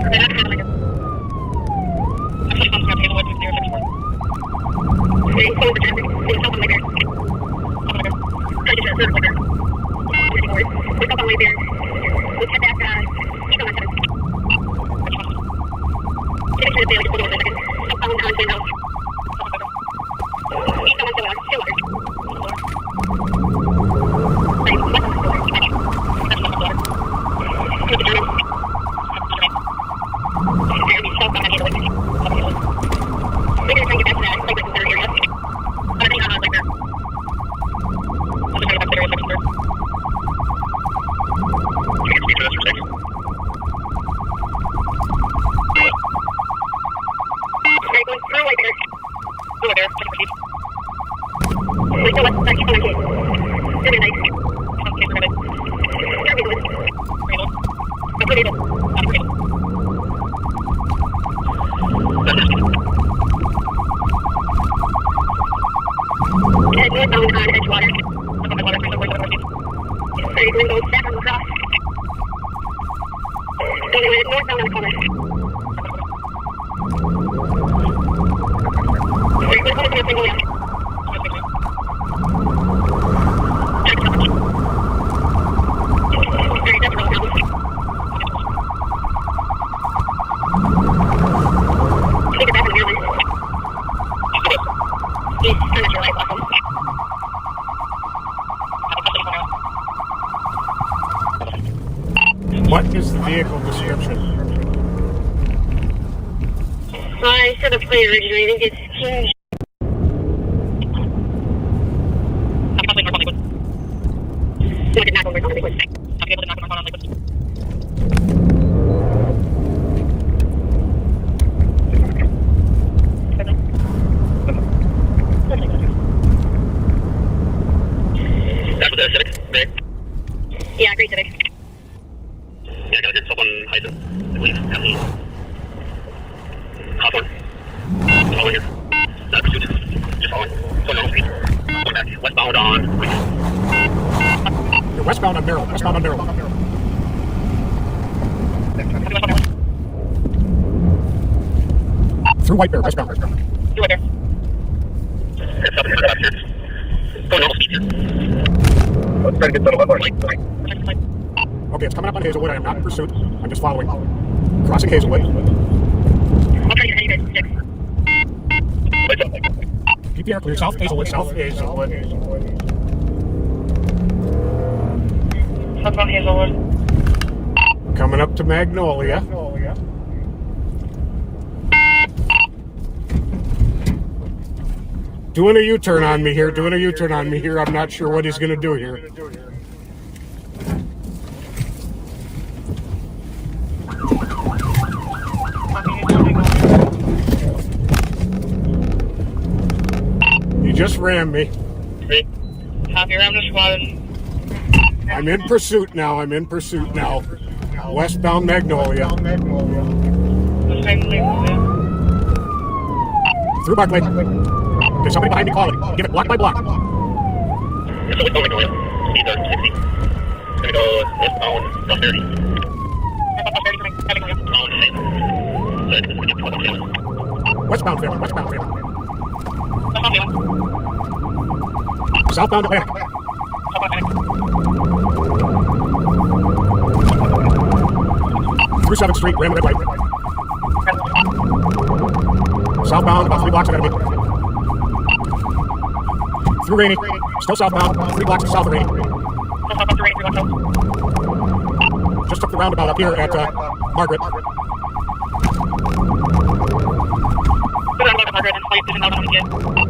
They're not handling it. I'm just going to have Hazelwood with their 6-4. They're pulling the traffic. They're south on the way there. Trying to get to the 3rd way there. We're south on the way there. We'll head back east on the 7th. Make sure that they like hold on a second. Southbound on San House. Northbound on Edgewater. Sorry, Glen goes back on the cross. Going northbound on the corner. Sorry, Glen Cole's going left. Sorry, that's really problem. Take it back on the airline. He's kind of your life welcome. What is the vehicle description? I said the plate originally. I think it's King. Look at Knuckles, on liquid. I'll be able to knock him on liquid. That's with the Civic, Greg. Yeah, great Civic. Yeah, I got a good someone Heisen, I believe, at least. Hop on. Following here. Not pursuit. Just following. So normal speed. Going back. Westbound on. You're westbound on Merrill. Westbound on Merrill. Through White Bear. Westbound. Through White Bear. Head south and back here. Going normal speed here. Let's try to get settled up. Right. Okay, it's coming up on Hazelwood. I am not in pursuit. I'm just following. Crossing Hazelwood. I'll try to head you guys to 6. Keep the air clear. South Hazelwood. South Hazelwood. Southbound Hazelwood. Coming up to Magnolia. Doing a U-turn on me here. Doing a U-turn on me here. I'm not sure what he's going to do here. He just rammed me. Copy, ram to squad. I'm in pursuit now. I'm in pursuit now. Westbound Magnolia. Through Barclay. There's somebody behind me calling. Give it block by block. So westbound Magnolia. Speeds are 60. It's gonna go westbound Prosperity. Westbound family. Westbound family. Southbound Atlantic. Through 7th Street, ram red light. Southbound, about 3 blocks ahead of me. Through Rainy, still southbound, 3 blocks south of Rainy. Just took the roundabout up here at Margaret.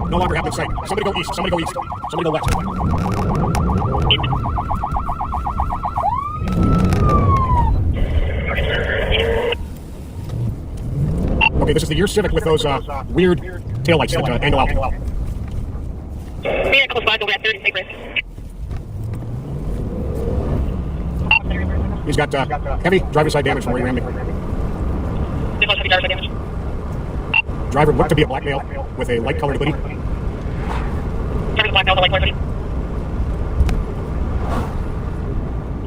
No longer have in sight. Somebody go east, somebody go east, somebody go west. Okay, this is the year Civic with those weird taillights that angle out. Me and a couple spots over at 30 Cypress. He's got heavy driver's side damage from where he rammed me. This one's heavy driver's side damage. Driver looked to be a black male with a light-colored hoodie. Driver's black male with a light-colored hoodie.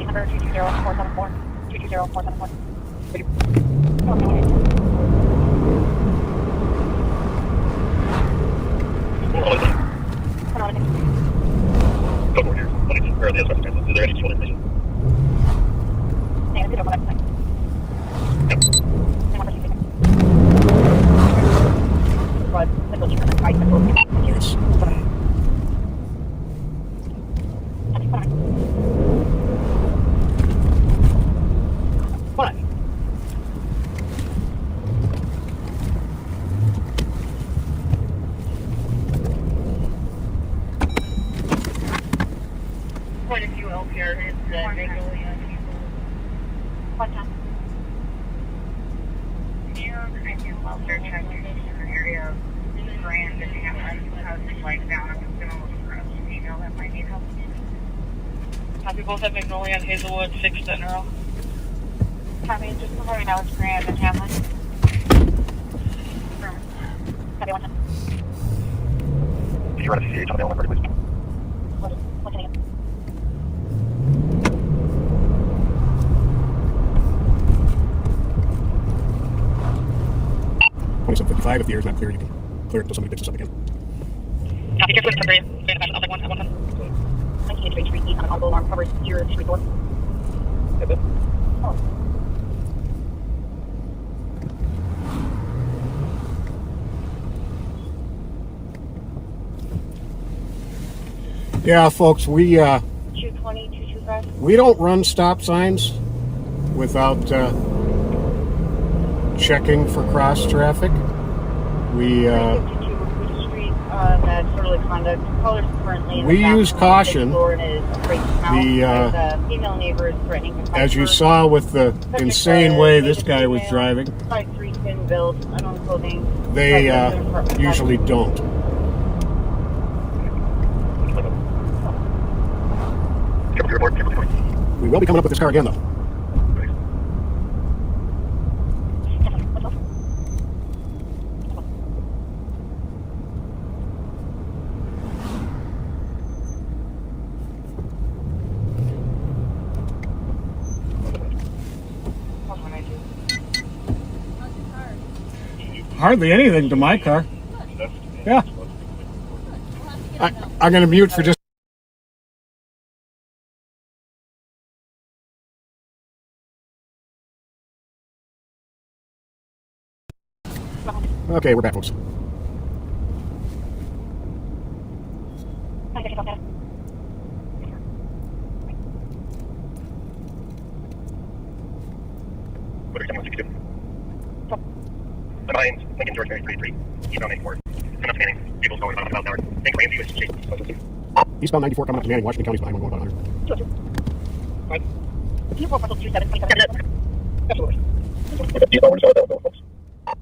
Number 220474. 220474. Is there any shoulder vision? Yes. What? Quite a few help here. It's Magnolia. What's up? Near, I do welfare checking in the area of Grand and have like down. I'm just going to look across the street. Copy both at Magnolia and Hazelwood, 6th and Earl. Copy, just confirming now it's Grand and Hamlin. Copy, 1 10. You're on a CH on the Eleanor, please. What's the name? $27.55. If the air is not clear, you can clear it until somebody picks us up again. Copy, just for you. I'll take 1 10. 1983 on all alarm covers your street door. Yeah, folks, we 220, 225. we don't run stop signs without checking for cross traffic. We 52 Recruit Street, that disorderly conduct. Callers currently in the We back use of caution. the floor and is afraid to mount. The female neighbor is threatening to fight as you her. saw with the Subject insane was way native this guy was female, driving, 5'3", thin build, unknown clothing. they Resident apartment usually don't. We will be coming up with this car again, though. Hardly anything to my car. Yeah. I'm going to mute for just. Okay, we're back, folks. Behind Lincoln George Mary 33, eastbound 94. I'm not scanning. Vehicles going about 1 mile an hour. Thanks, RAMSEY was chasing. Eastbound 94 coming up to Manning, Washington County's behind one going about 100.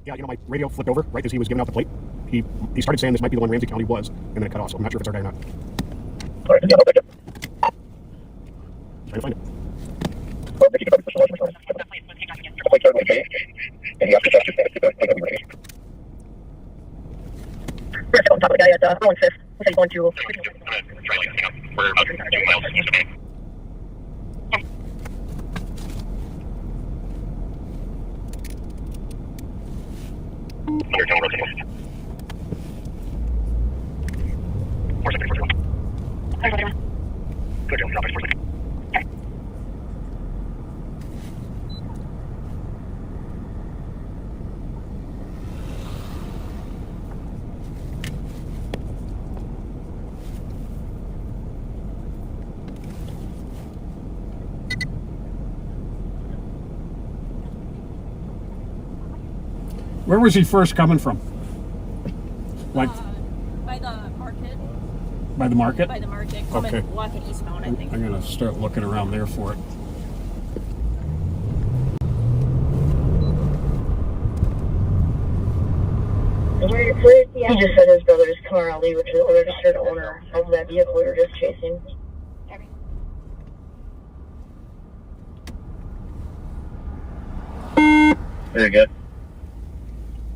Yeah, you know, my radio flipped over right as he was giving out the plate. He started saying this might be the one Ramsey County was, and then it cut off, so I'm not sure if it's our guy or not. Alright, yeah, I'll take it. Trying to find it. Well, Mickey, you can push the license on. Plate certainly changed. And he asked us to stand it. I think we were changed. We're on top of the guy at Rolling Fifth. Looks like he's going to. I'm gonna try like hang out. We're about 2 miles east of Manning. Undertone road signals. 461. Clear to stop at 461. Where was he first coming from? Like by the market. by the market? By the market. Okay. Walking eastbound, I think. I'm going to start looking around there for it. He just said his brother is Kamar Ali, which is the registered owner of that vehicle we were just chasing. Very good.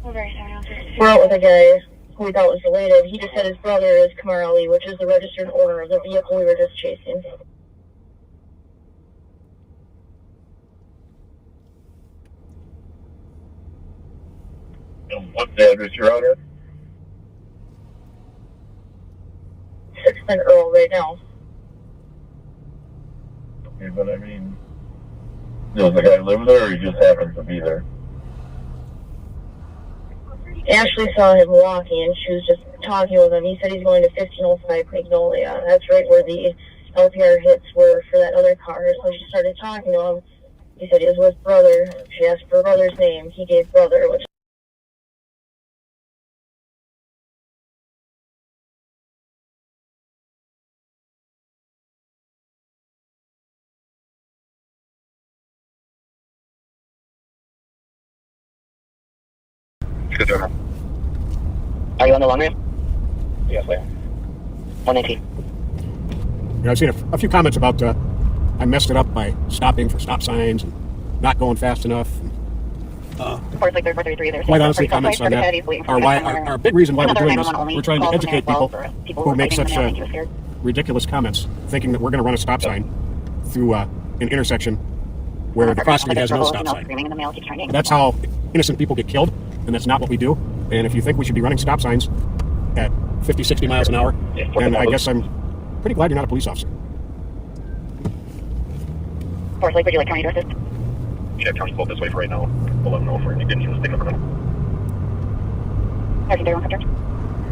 We're out with a guy who we thought was related. He just said his brother is Kamar Ali, which is the registered owner of the vehicle we were just chasing. And what's the address you're out at? 6th and Earl right now. Okay, but I mean, does the guy live there or he just happens to be there? Ashley saw him walking and she was just talking with him. He said he's going to 1505 Magnolia. That's right where the LPR hits were for that other car. So she started talking to him. He said he was with brother. She asked for brother's name. He gave brother, which Good job. are you on the long ramp? Yes, I am. 119. Yeah, I've seen a few comments about I messed it up by stopping for stop signs and not going fast enough. Quite honestly, comments on that are why our big reason why we're doing this. We're trying to educate people who make such ridiculous comments, thinking that we're going to run a stop sign through an intersection where the cross street has no stop sign. That's how innocent people get killed, and that's not what we do. And if you think we should be running stop signs at 50, 60 miles an hour, then I guess I'm pretty glad you're not a police officer. Would you like county to assist? Yeah, county's pulled this way for right now. We'll let them know if we're getting this thing over.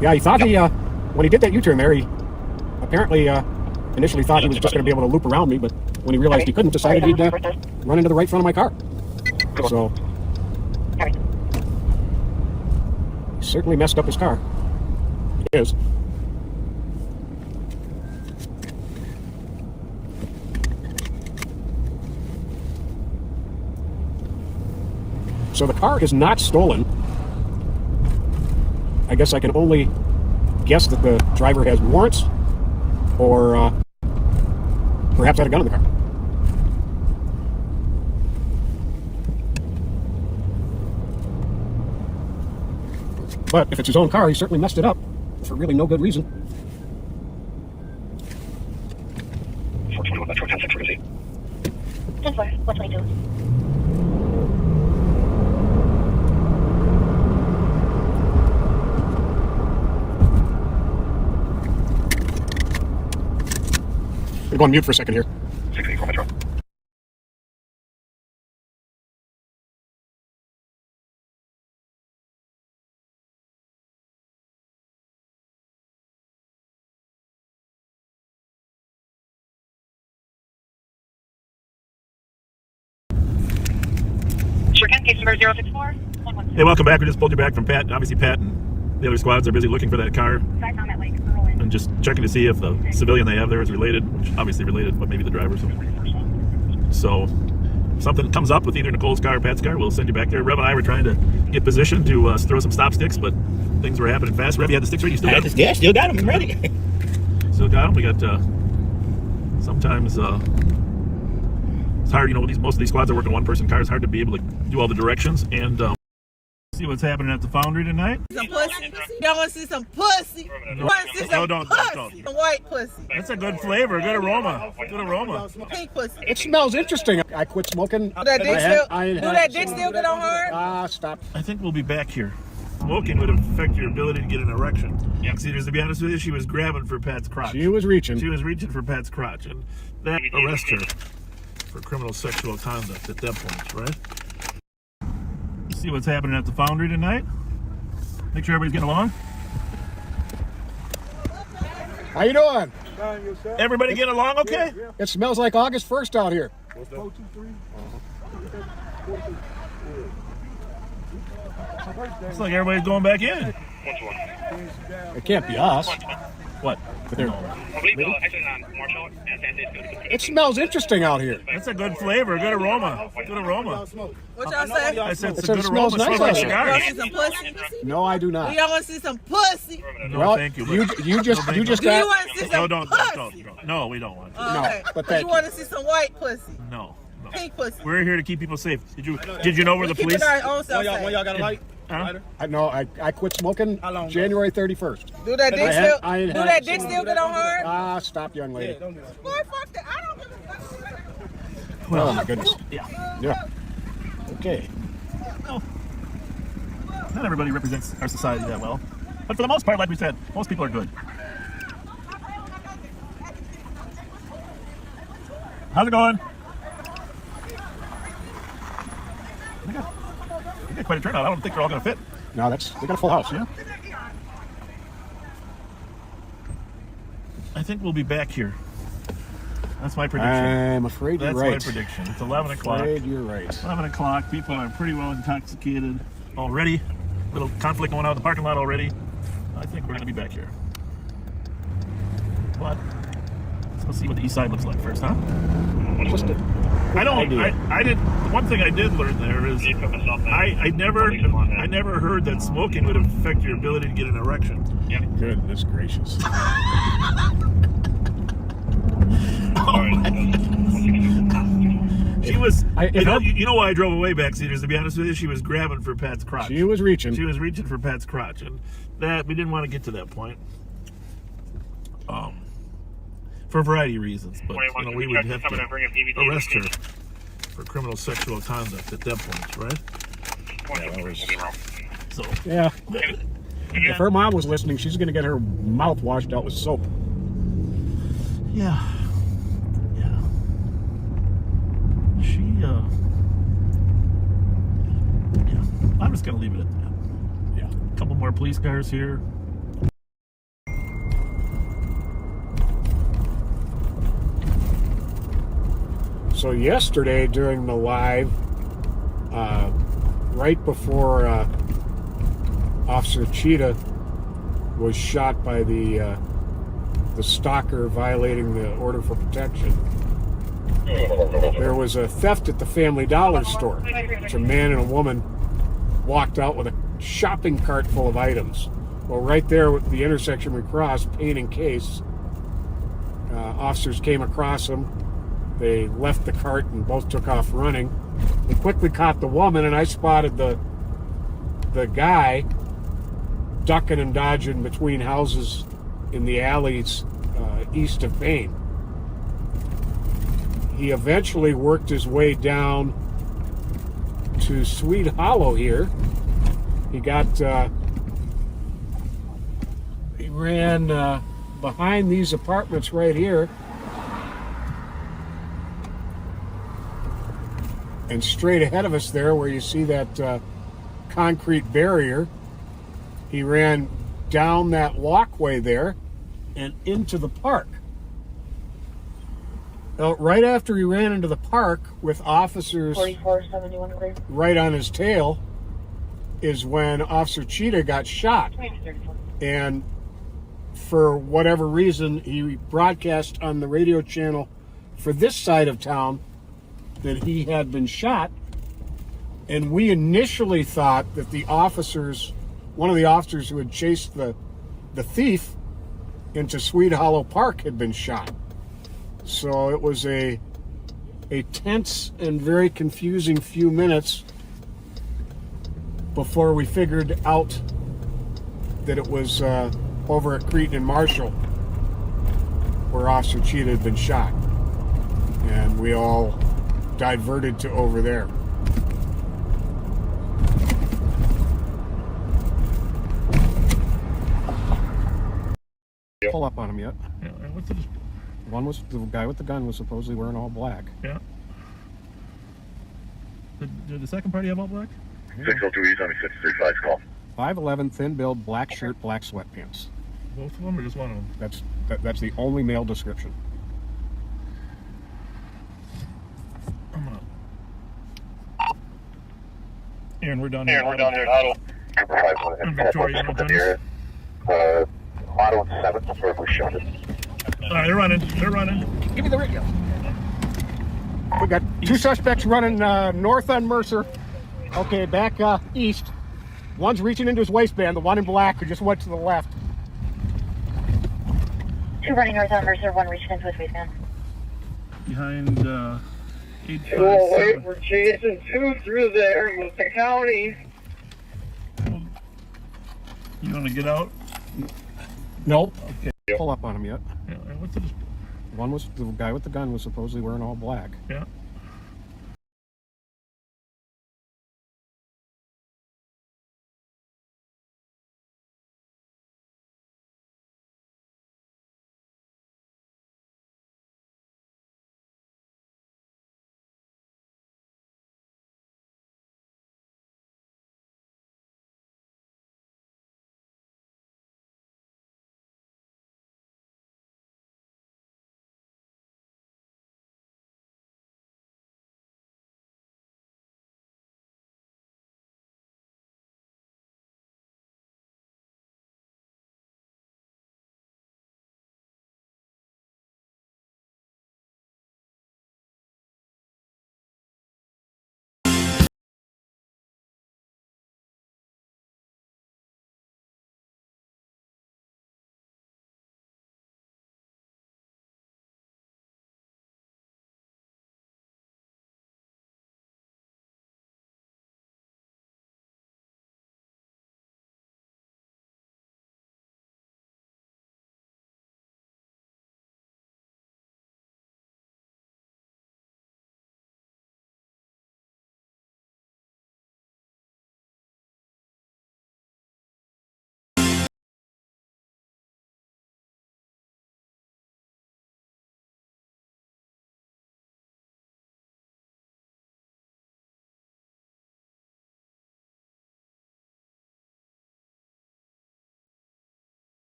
Yeah, he thought when he did that U-turn there, he apparently initially thought he was just going to be able to loop around me, but when he realized he couldn't, decided he'd run into the right front of my car. So he certainly messed up his car. It is. So the car is not stolen. I guess I can only guess that the driver has warrants or perhaps had a gun in the car. But if it's his own car, he certainly messed it up for really no good reason. 421 Metro 10-6, we're going to see. 10-4, 122. I'm going mute for a second here. 684 Metro. Sure can. Case number 064. Hey, welcome back. We just pulled you back from Pat. Obviously, Pat and the other squads are busy looking for that car and just checking to see if the civilian they have there is related, which obviously related, but maybe the driver. So if something comes up with either Nicole's car or Pat's car, we'll send you back there. Rev and I were trying to get positioned to throw some stop sticks, but things were happening fast. Rev, you had the sticks ready? You still got them? Yeah, still got them. I'm ready. Still got them. We got sometimes it's hard, you know, most of these squads are working one-person cars. It's hard to be able to do all the directions and see what's happening at the Foundry tonight. Some pussy. Y'all want to see some pussy? You want to see some don't. Some white pussy. That's a good flavor, good aroma. Good aroma. Pink pussy. It smells interesting. I quit smoking. Do that dick still get on hard? Stop. I think we'll be back here. Smoking would affect your ability to get an erection. Yeah. See, to be honest with you, she was grabbing for Pat's crotch. She was reaching. She was reaching for Pat's crotch, and that arrest her for criminal sexual conduct at that point, right? See what's happening at the Foundry tonight. Make sure everybody's getting along. How you doing? Everybody getting along okay? It smells like August 1st out here. Looks like everybody's going back in. It can't be us. What? It smells interesting out here. That's a good flavor, good aroma. Good aroma. What y'all say? I said it's It a good smells aroma. nice It smells like out here. Y'all want cigars. to see some pussy? No, I do not. Do y'all want to see some pussy? No, Well, thank you. you just Do you got. want to see No, some don't. pussy? No, we don't want to. Oh, okay. but Do thank you you. want to see some white pussy? No. Pink pussy? We're here to keep people safe. Did you know where the Keep police? it our own self safe. Y'all got a light? Huh? I quit smoking January 31st. Do that dick I still get on hard? Stop, young lady. Boy, fuck that. I don't give a fuck. Oh my goodness. Yeah. Okay. Well, not everybody represents our society that well, but for the most part, like we said, most people are good. How's it going? We got quite a turnout. I don't think they're all going to fit. No, they got a full house. Yeah. I think we'll be back here. That's my prediction. I'm afraid you're right. That's my prediction. It's 11 o'clock. Afraid you're right. 11 o'clock. People are pretty well intoxicated already. Little conflict going on in the parking lot already. I think we're going to be back here. But let's see what the east side looks like first, huh? Just I did. One thing I did learn there is I never heard that smoking would affect your ability to get an erection. Yeah. Goodness gracious. You know why I drove away, backseaters, to be honest with you? She was grabbing for Pat's crotch. She was reaching. She was reaching for Pat's crotch. And that, we didn't want to get to that point. For a variety of reasons. But, we would have to arrest her for criminal sexual conduct at that point, right? So, yeah. If her mom was listening, she's going to get her mouth washed out with soap. Yeah. She, yeah. I'm just going to leave it at that. Yeah. A couple more police cars here. So yesterday during the live, right before Officer Cheetah was shot by the stalker violating the order for protection, there was a theft at the Family Dollar store, which a man and a woman walked out with a shopping cart full of items. Well, right there at the intersection we crossed, Payne and Case, officers came across them. They left the cart and both took off running. They quickly caught the woman, and I spotted the guy ducking and dodging between houses in the alleys east of Payne. He eventually worked his way down to Sweet Hollow here. He ran behind these apartments right here and straight ahead of us there where you see that concrete barrier. He ran down that walkway there and into the park. Now, right after he ran into the park with officers right on his tail is when Officer Cheetah got shot. And for whatever reason, he broadcast on the radio channel for this side of town that he had been shot. And we initially thought that one of the officers who had chased the thief into Sweet Hollow Park had been shot. So it was a tense and very confusing few minutes before we figured out that it was over at Cretin and Marshall where Officer Cheetah had been shot. And we all diverted to over there. Pull up on him yet? Yeah, The guy with the gun was supposedly wearing all black. Yeah. Did the second party have all black? 602 East on the 635 call. 5'11", thin build, black shirt, black sweatpants. Both of them or just one of them? That's the only male description. Aaron, we're down here. We're down here at Auto. Victoria, you want to join us? Auto and 7, that's where we shot it. They're running. Give me the radio. We got two suspects running north on Mercer. Okay, back east. One's reaching into his waistband, the one in black who just went to the left. 2 running north on Mercer, 1 reaching into his waistband. Behind 857. Oh, wait, we're chasing 2 through there with the county. You want to get out? Nope. Okay. Pull up on him yet? Yeah. The guy with the gun was supposedly wearing all black. Yeah.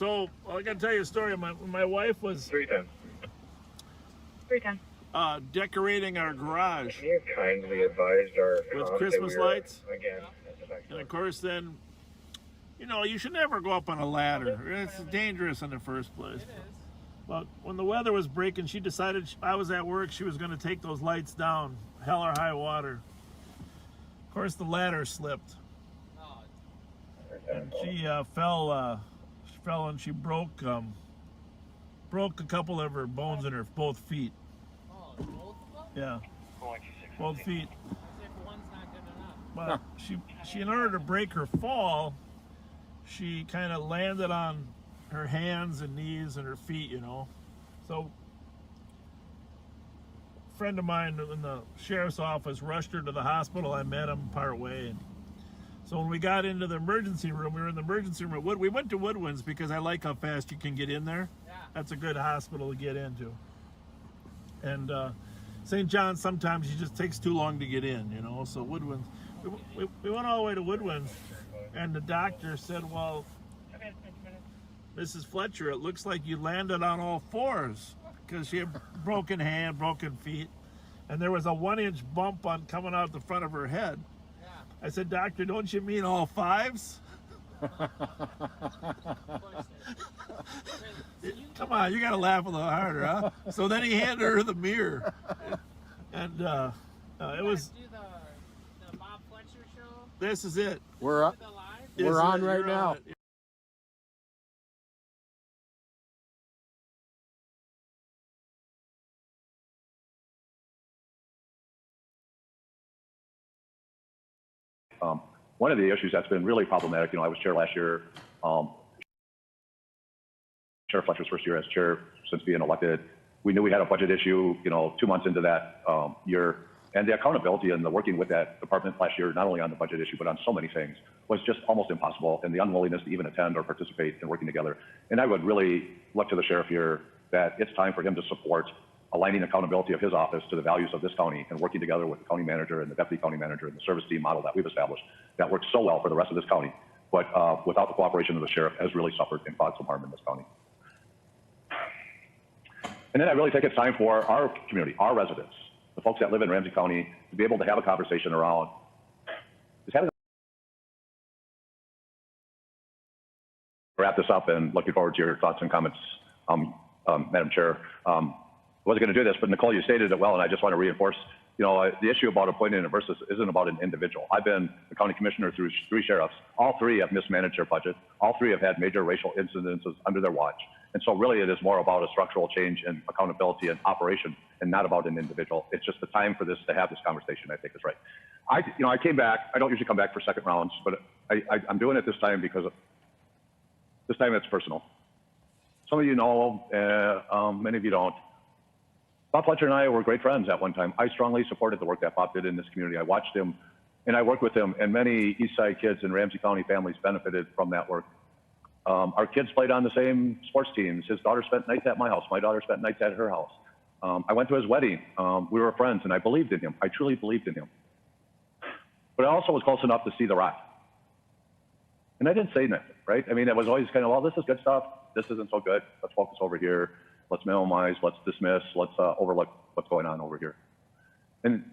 So I got to tell you a story. My wife was 310. 310. decorating our garage You kindly advised our with comms Christmas that we were, lights. Again, And of course, then, you know, you should never go up on a ladder. It's dangerous in the first place. But when the weather was breaking, she decided I was at work. She was going to take those lights down, hell or high water. Of course, the ladder slipped, and she fell. She fell and she broke a couple of her bones in her both feet. Oh, both of them? Yeah, both feet. As if one's not good But enough. she in order to break her fall, she kind of landed on her hands and knees and her feet, you know. So a friend of mine in the sheriff's office rushed her to the hospital. I met him part way. So when we got into the emergency room, we were in the emergency room at Wood. We went to Woodwinds because I like how fast you can get in there. Yeah. That's a good hospital to get into. And St. John's sometimes it just takes too long to get in, you know. So Woodwinds, we went all the way to Woodwinds, and the doctor said, "Well, Mrs. Fletcher, it looks like you landed on all fours because she had broken hand, broken feet, and there was a 1-inch bump coming out the front of her head." Yeah. I said, "Doctor, don't you mean all fives?" Come on, you got to laugh a little harder, huh? So then he handed her the mirror, and it was. Do the Bob Fletcher show This is it. We're up. with the live? This We're is on it. right You're now. on it. One of the issues that's been really problematic, I was chair last year, Chair Fletcher's first year as chair since being elected. We knew we had a budget issue, 2 months into that year. And the accountability and the working with that department last year, not only on the budget issue, but on so many things, was just almost impossible. And the unwillingness to even attend or participate in working together. And I would really look to the sheriff here that it's time for him to support aligning accountability of his office to the values of this county and working together with the county manager and the deputy county manager and the service team model that we've established that works so well for the rest of this county. But without the cooperation of the sheriff, has really suffered and caused some harm in this county. And then I really think it's time for our community, our residents, the folks that live in Ramsey County, to be able to have a conversation around wrap this up, and looking forward to your thoughts and comments, Madam Chair. I wasn't going to do this, but Nicole, you stated it well, and I just want to reinforce, the issue about appointing a versus isn't about an individual. I've been the county commissioner through 3 sheriffs. All 3 have mismanaged their budget. All 3 have had major racial incidences under their watch. And so really it is more about a structural change in accountability and operation and not about an individual. It's just the time for this to have this conversation, I think is right. I came back. I don't usually come back for second rounds, but I'm doing it this time because this time it's personal. Some of you know, many of you don't. Bob Fletcher and I were great friends at one time. I strongly supported the work that Bob did in this community. I watched him and I worked with him, and many East Side kids and Ramsey County families benefited from that work. Our kids played on the same sports teams. His daughter spent nights at my house. My daughter spent nights at her house. I went to his wedding. We were friends, and I believed in him. I truly believed in him. But I also was close enough to see the rot. And I didn't say nothing, right? I mean, it was always kind of, well, this is good stuff. This isn't so good. Let's focus over here. Let's minimize. Let's dismiss. Let's overlook what's going on over here. And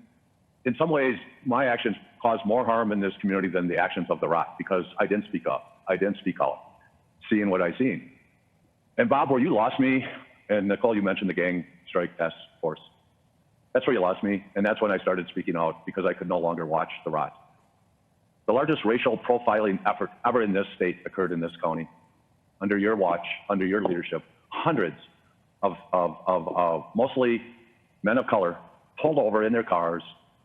in some ways, my actions caused more harm in this community than the actions of the rot, because I didn't speak up. I didn't speak out, seeing what I seen. And Bob, where you lost me, and Nicole, you mentioned the gang strike task force. That's where you lost me, and that's when I started speaking out, because I could no longer watch the rot. The largest racial profiling effort ever in this state occurred in this county. Under your watch, under your leadership, hundreds of mostly men of color pulled over in their cars,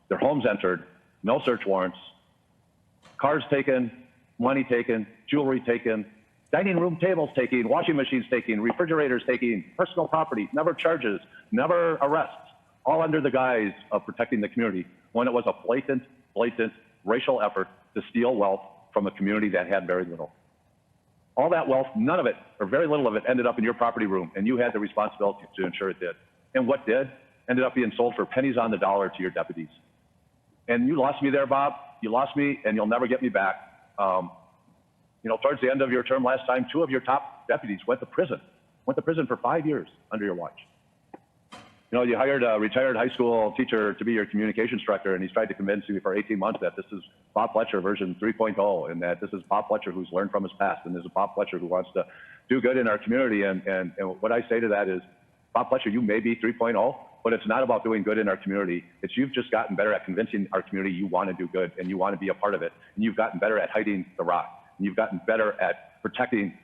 their homes entered, no search warrants, cars taken, money taken, jewelry taken, dining room tables taken, washing machines taken, refrigerators taken, personal property, never charges, never arrests, all under the guise of protecting the community, when it was a blatant racial effort to steal wealth from a community that had very little. All that wealth, none of it, or very little of it, ended up in your property room, and you had the responsibility to ensure it did. And what did? Ended up being sold for pennies on the dollar to your deputies. And you lost me there, Bob. You lost me, and you'll never get me back. You know, towards the end of your term last time, 2 of your top deputies went to prison for 5 years under your watch. You know, you hired a retired high school teacher to be your communications director, and he's tried to convince you for 18 months that this is Bob Fletcher version 3.0, and that this is Bob Fletcher who's learned from his past, and this is Bob Fletcher who wants to do good in our community. And what I say to that is, Bob Fletcher, you may be 3.0, but it's not about doing good in our community. It's you've just gotten better at convincing our community you want to do good and you want to be a part of it. And you've gotten better at hiding the rock. And you've gotten better at protecting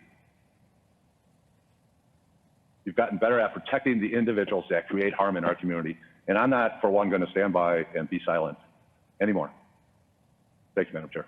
the individuals that create harm in our community. And I'm not, for one, going to stand by and be silent anymore. Thank you, Madam Chair.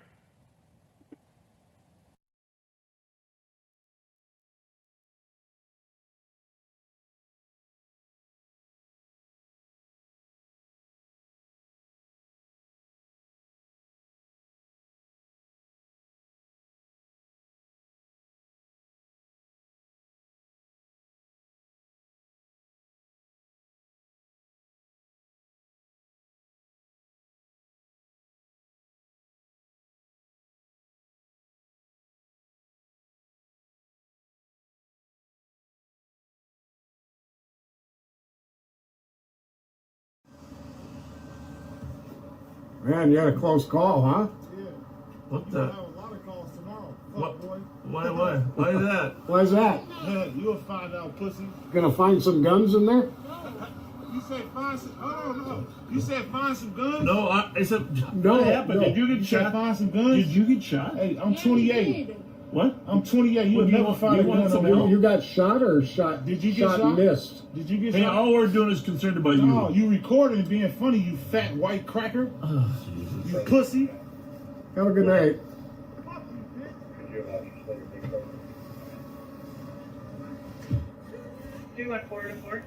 Man, you had a close call, huh? Yeah. What You'll the? have a lot of calls tomorrow. What? Fuck, boy. Why is that? Why's that? Yeah, you'll find out, pussy. Gonna find some guns in there? You said find some. Oh no. You said find some guns. No, I said. No, What happened? no. Did you get You said shot? find some guns. Did you get shot? Hey, I'm 28. What? I'm 28. You'll What, do you never want- find you a want gun some on help? me. You got shot or shot? Did you get shot? And missed? Did you get Hey, shot? all we're doing is concerned about you. No, you recording and being funny, you fat white cracker. Oh, Jesus. You pussy. Have a good night. Do you want 4 to 4?